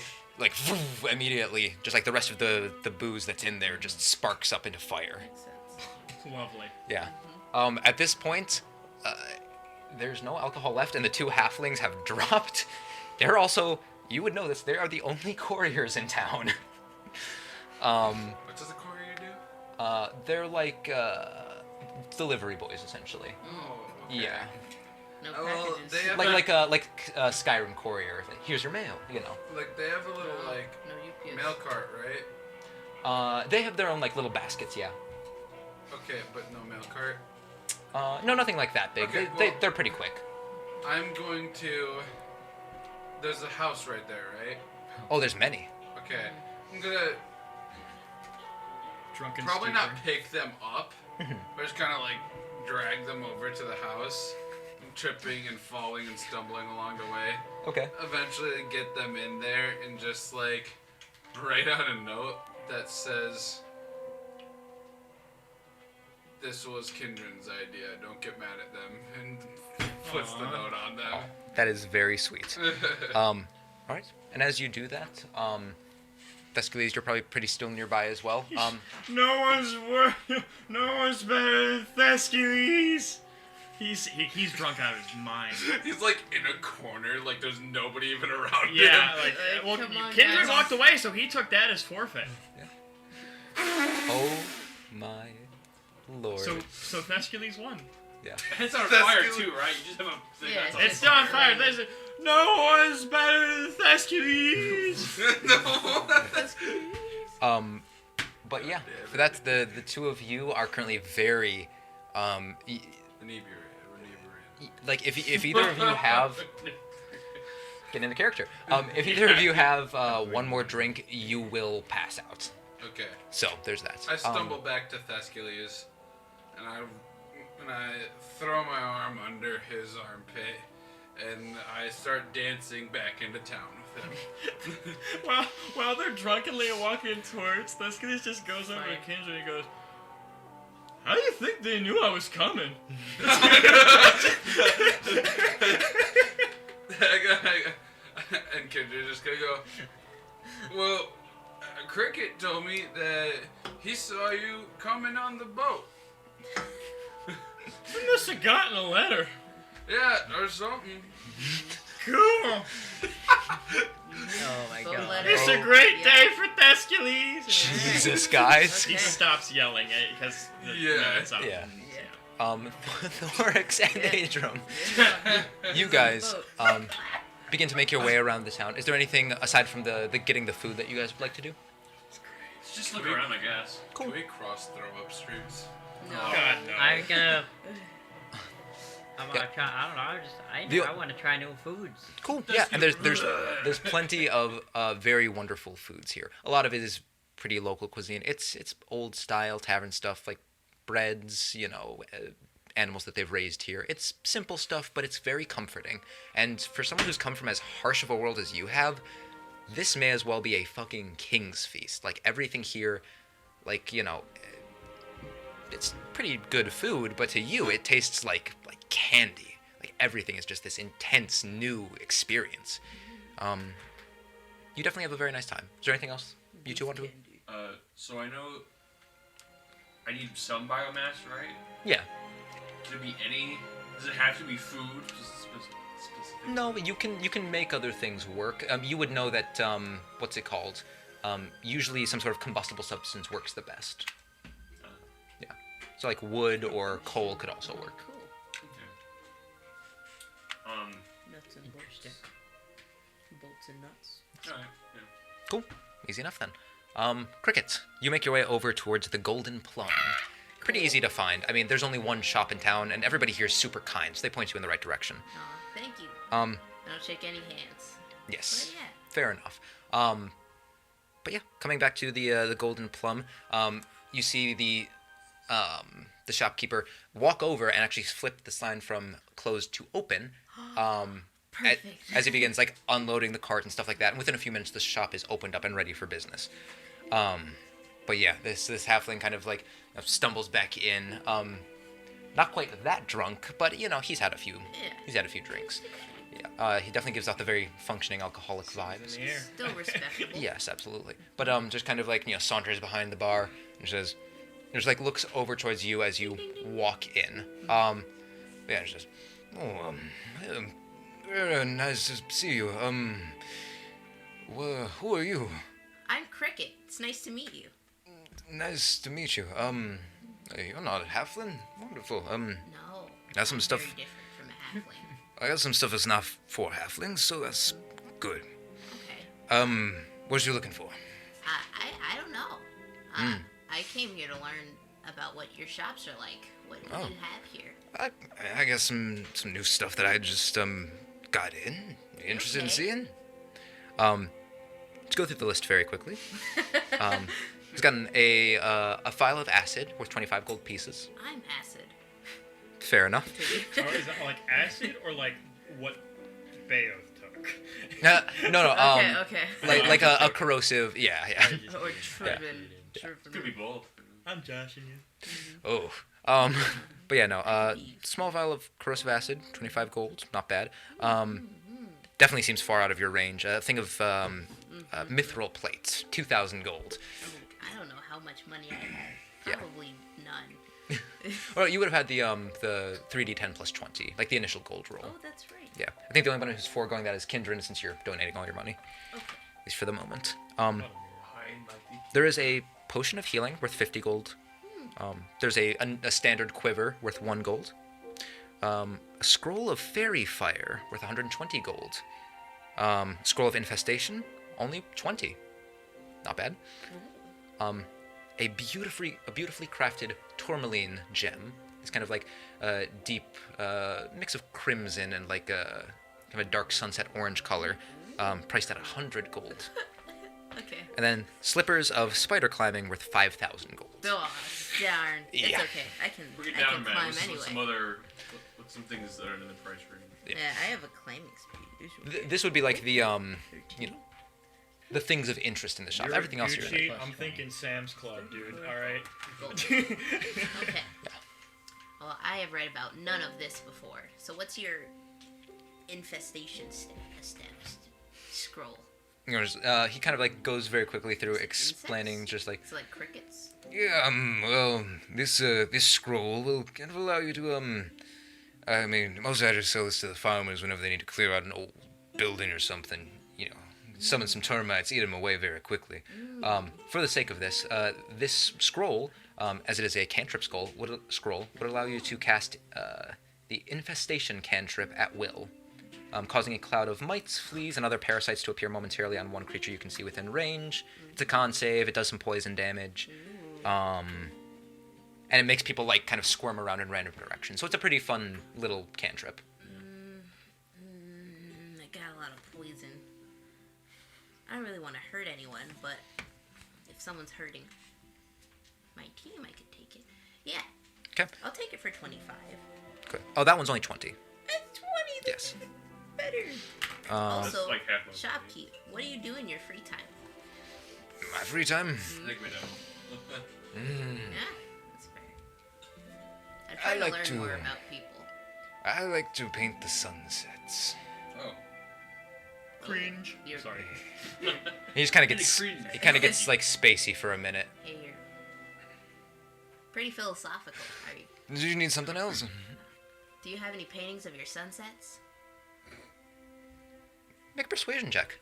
immediately, just the rest of the booze that's in there just sparks up into fire. Makes sense. Lovely. Yeah. At this point, there's no alcohol left, and the two halflings have dropped. They're also, you would know this, they are the only couriers in town. What does the courier do? They're delivery boys essentially. Oh. Okay. Yeah. No Oh, well, packages. they have Like a Skyrim courier. Here's your mail. they have a little no UPS. mail cart, right? They have their own little baskets. Yeah. Okay, but no mail cart. No, nothing like that big. Okay, They're pretty quick. I'm going to. There's a house right there, right? Oh, there's many. Okay. I'm gonna Drunken probably stupor. not pick them up, but just kind of drag them over to the house, tripping and falling and stumbling along the way. Okay. Eventually get them in there and just like write out a note that says, "This was Kindren's idea. Don't get mad at them," and puts the note on them. That is very sweet. All right. And as you do that, Thescalus, you're probably pretty still nearby as well. No one's better than Thescalus. He's drunk out of his mind. He's like in a corner, like there's nobody even around Yeah, him. like well, come on, Kindred guys. walked away, so he took that as forfeit. Oh my lord. So Thescalus won. Yeah. It's on That's fire good. too, right? You just have a thing Yeah, that's on It's still on fire. fire. There's no one's better than Thescalus. No. But yeah, so that's the two of you are currently very, like if either of you have get into character, if either of you have one more drink, you will pass out. Okay. So there's that. I stumble back to Thescalus, and I throw my arm under his armpit, and I start dancing back into town with him. While they're drunkenly walking towards, Thescalus just goes over to Fine. Kindred and goes, "How do you think they knew I was coming?" And Kendra just gonna go, "Well, Cricket told me that he saw you coming on the boat." I must have gotten a letter. Yeah, or something. Cool. Oh my Phone god. letter. It's a great day for Thescalus. Jesus, guys. He stops yelling because Yeah. it's up. Yeah. Yeah. Thorax and Adrum, you guys begin to make your way around the town. Is there anything aside from the getting the food that you guys would like to do? Just look around, I guess. Can we cross throw up streams? No. God no. I'm gonna Yeah. try. I don't know. You- I want to try new foods. Cool. Yeah, and there's plenty of very wonderful foods here. A lot of it is pretty local cuisine. It's old style tavern stuff like breads, animals that they've raised here. It's simple stuff, but it's very comforting. And for someone who's come from as harsh of a world as you have, this may as well be a fucking king's feast. Like everything here, it's pretty good food, but to you it tastes like candy. Like everything is just this intense new experience. You definitely have a very nice time. Is there anything else you two want to do? So I know I need some biomass, right? Yeah. Can it be any? Does it have to be food? Specific? No, you can make other things work. You would know that what's it called? Usually some sort of combustible substance works the best. Yeah. So like wood or coal could also work. Cool. Okay. Nuts and bolts. Bolts and nuts. Alright, yeah. Cool. Easy enough then. Cricket, you make your way over towards the Golden Plum. Pretty easy to find. I mean, there's only one shop in town, and everybody here is super kind, so they point you in the right direction. Aw, thank you. Um, I don't shake any hands. yes. But yeah. Fair enough. But yeah, coming back to the Golden Plum, you see the shopkeeper walk over and actually flip the sign from closed to open. Perfect. As he begins like unloading the cart and stuff like that, and within a few minutes the shop is opened up and ready for business. But yeah, this halfling kind of like stumbles back in, not quite that drunk, but he's had a few drinks. Yeah, he definitely gives off the very functioning alcoholic vibes. Here. Still respectable. Yes, absolutely. But just kind of like saunters behind the bar and says, just like looks over towards you as you walk in. Yeah, she says, "Oh, very nice to see you. Who are you? I'm Cricket. It's nice to meet you. Nice to meet you. You're not a halfling? Wonderful. No. Got some I'm stuff. Very different from a halfling. I got some stuff that's not for halflings, so that's good. Okay. What you looking for? I don't know. I came here to learn about what your shops are like. What do you have here? I got some new stuff that I just got in. You interested in Okay. seeing? Let's go through the list very quickly. He's gotten a phial of acid worth 25 gold pieces. I'm acid. Fair enough. Continue. Or is that like acid or like what Bayo took? No. Okay. Like a corrosive. Yeah. Or Triven. Could be both. I'm joshing you. Oh. But yeah, no. Small vial of corrosive acid, 25 gold, not bad. Definitely seems far out of your range. Think of mithril plates, 2,000 gold. I don't know how much money I have. Yeah. Probably none. Well, you would have had the 3d10 plus 20, like the initial gold roll. Oh, that's right. Yeah, I think the only one who's foregoing that is Kindred, since you're donating all your money, Okay. at least for the moment. High and mighty. There is a potion of healing worth 50 gold. There's a standard quiver worth 1 gold. A scroll of fairy fire worth 120 gold. Scroll of infestation, only 20. Not bad. A beautifully crafted tourmaline gem. It's kind of like a deep mix of crimson and like a kind of a dark sunset orange color, priced at 100 gold. Okay. And then slippers of spider climbing worth 5,000 gold. Oh, darn. It's Yeah. okay. I can Bring it down, man. climb With anyway. some things that are in the price range. Yeah, I have a climbing speed. This would be like the the things of interest in the shop. You're Everything else Gucci, you're in. I'm thinking Sam's Club, dude. All right. Okay. Well, I have read about none of this before. So what's your infestation steps scroll? He kind of like goes very quickly through explaining, Insects? just like, It's like crickets. yeah, well, this scroll will kind of allow you to I mean, most archers sell this to the farmers whenever they need to clear out an old building or something. You know, summon some termites, eat them away very quickly. For the sake of this, this scroll, as it is a cantrip scroll, would allow you to cast the infestation cantrip at will, causing a cloud of mites, fleas, and other parasites to appear momentarily on one creature you can see within range. It's a con save. It does some poison damage. And it makes people like kind of squirm around in random directions. So it's a pretty fun little cantrip. I got a lot of poison. I don't really want to hurt anyone, but if someone's hurting my team, I could take it. Yeah. Okay. I'll take it for 25. Good. Oh, that one's only 20. That's 20. That's Yes. better. That's Also, like half of it. shopkeep. What do you do in your free time? My free time. Take me down. Yeah, that's fair. I'm trying like to learn to- more about people. I like to paint the sunsets. Oh. Cringe. You're, Sorry. He just kind of gets Cringe. he kind of gets like spacey for a minute. Hey, you're pretty philosophical. Are you? Do you need something else? Do you have any paintings of your sunsets? Make a persuasion check.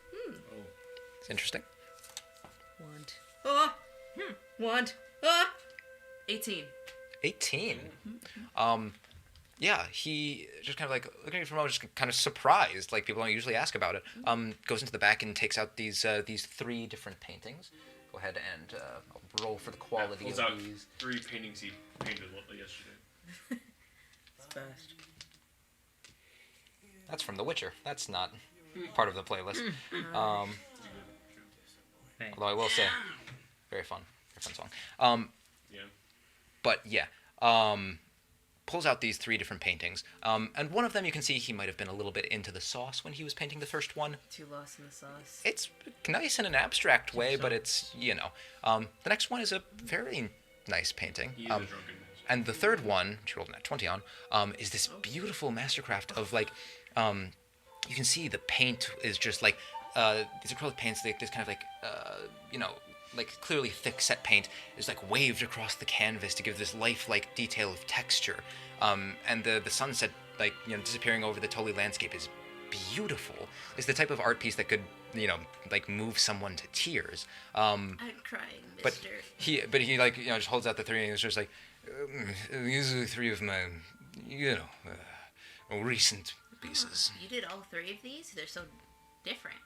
It's interesting. Want. Want. 18. 18. Yeah, he just kind of like looking at you from over, just kind of surprised. Like people don't usually ask about it. Goes into the back and takes out these 3 different paintings. Go ahead and I'll roll for the quality Pulls of out these. 3 paintings he painted yesterday. It's fast. That's from The Witcher. That's not part of the playlist. Although I will say, very fun song. Yeah. But yeah, pulls out these 3 different paintings, and one of them you can see he might have been a little bit into the sauce when he was painting the first one. Too lost in the sauce. It's nice in an abstract way, but it's, you know. The next one is a very nice painting. He is a drunken man. And the third one, which you rolled a 20 on, is this beautiful mastercraft of like, you can see the paint is just like, these acrylic paints, like this kind of like, you know, like clearly thick set paint is like waved across the canvas to give this lifelike detail of texture. And the sunset, like, you know, disappearing over the Toli landscape is beautiful. It's the type of art piece that could, you know, like move someone to tears. I'm crying, But mister. he like, you know, just holds out the 3 and it's just like, these are 3 of my, you know, recent pieces. You did all 3 of these? They're so different.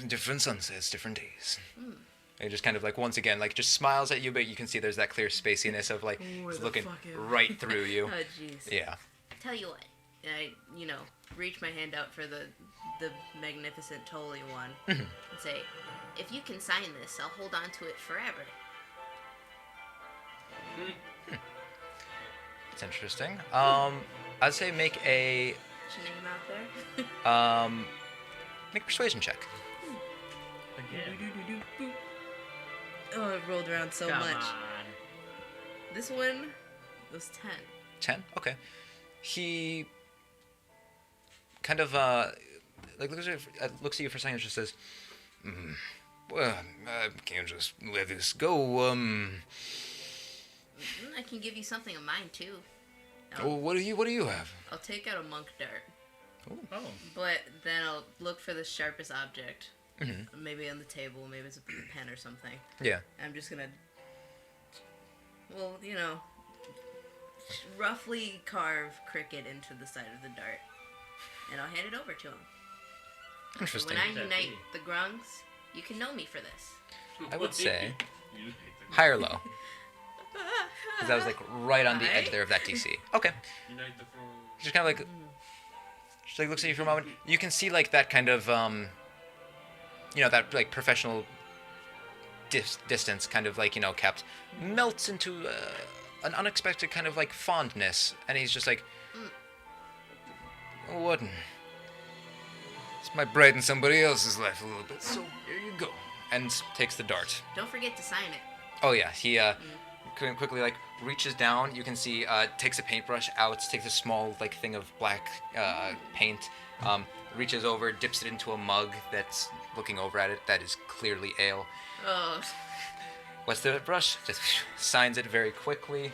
Different sunsets, different days. And he just kind of like, once again, like just smiles at you, but you can see there's that clear spaciness of like, Where he's the looking fuck am I? right through you. Oh, jeez. Yeah. Tell you what, I, you know, reach my hand out for the magnificent Toli one and say, if you can sign this, I'll hold on to it forever. That's interesting. I'd say make a What's your name out there? make a persuasion check. Again. Oh, it rolled around so Come much. on. This one was 10. 10. Okay. He kind of like looks at you for a second and just says, "Well, I can't just let this go. I can give you something of mine too. What do you have?" I'll take out a monk dart, Oh. but then I'll look for the sharpest object. Mm-hmm. Maybe on the table, maybe it's a pen or something. Yeah. I'm just gonna, well, roughly carve cricket into the side of the dart, and I'll hand it over to him. Interesting. When I That unite be? the grungs, you can know me for this. I would say You just hate the high or low. Because I was like right on the edge there of that DC. Okay. Unite the four. Just kind of like, just like looks at you for a moment. You can see like that kind of, that like professional distance kind of like, kept, melts into an unexpected kind of like fondness. And he's just like, what? This might brighten somebody else's life a little bit. So here you go. And takes the dart. Don't forget to sign it. Oh yeah, he quickly like reaches down. You can see takes a paintbrush out, takes a small like thing of black paint, reaches over, dips it into a mug that's looking over at it. That is clearly ale. Oh, What's the brush? Just signs it very quickly.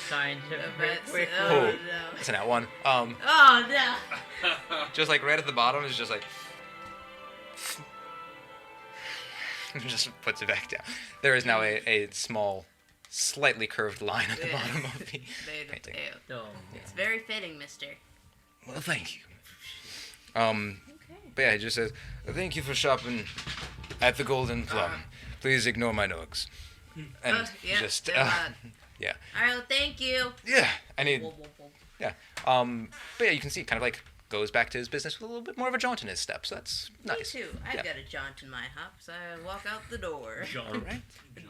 Signed it that's, quick. oh Oh. no. That's an at one. Oh no. Just like right at the bottom is just like. Just puts it back down. There is now a small, slightly curved line at the Yeah. bottom of the They- painting. they- Oh, It's very fitting, mister. Well, thank you. Okay. But yeah, he just says, "Thank you for shopping at the Golden Plum. Please ignore my nogs." And Yeah, just, they're bad. yeah. All right, well, thank you. Yeah, I need, Whoa, whoa, whoa. yeah. But yeah, you can see kind of like goes back to his business with a little bit more of a jaunt in his step, so that's nice. Me too. I've Yeah. got a jaunt in my hops. I walk out the door. John. All right. A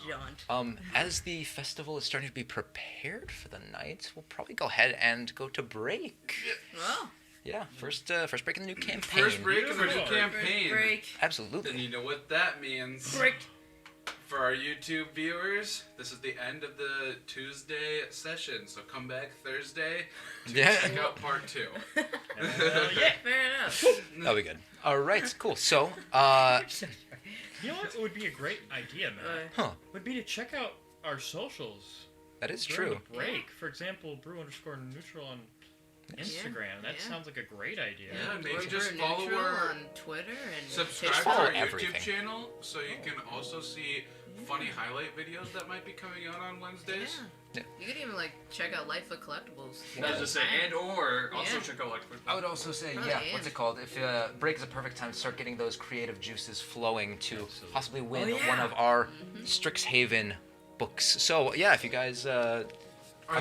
jaunt. As the festival is starting to be prepared for the night, we'll probably go ahead and go to break. Well, Yeah, first break in the new campaign. First break of a new Beautiful. campaign. break. Then Absolutely. you know what that means. Break. For our YouTube viewers, this is the end of the Tuesday session, so come back Thursday to Yeah. check out part 2. Yeah. Fair enough. That'll be good. All right, cool. So, You know what would be a great idea, man? huh, Would be to check out our socials. that is during true. the break. For example, brew_neutral on Instagram. That yeah. sounds like a great idea. Yeah, maybe We're just follow neutral our- on Twitter and Subscribe to TikTok. Follow our everything. YouTube channel so you can also see funny highlight videos that might be coming out on Wednesdays. Yeah. You could even check out Life of Collectibles. I was just saying, and or also Yeah. check out like. I would also say, Oh, yeah, yeah. what's it called? If break is a perfect time to start getting those creative juices flowing to possibly win Oh, yeah. one of our Strixhaven books. So, yeah, if you guys are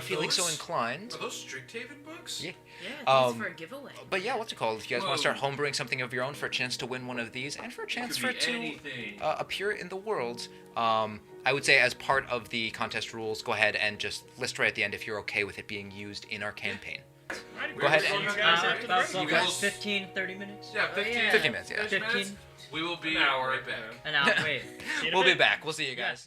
feeling so those- inclined. Are those Strixhaven books? Yeah. Yeah, thanks Um, for a giveaway. But yeah, what's it called? If you guys want to Whoa. start homebrewing something of your own for a chance to win one of these, and for a chance Could for be it to anything. appear in the world, I would say as part of the contest rules, go ahead and just list right at the end if you're okay with it being used in our campaign. Alright, Go ahead see and- you guys after the About break. You guys- 15, 30 minutes? Yeah, 15, yeah. 50 minutes, yeah. 15. We will be An hour. right back. An hour, wait. See you in a We'll be bit. back. We'll see you guys.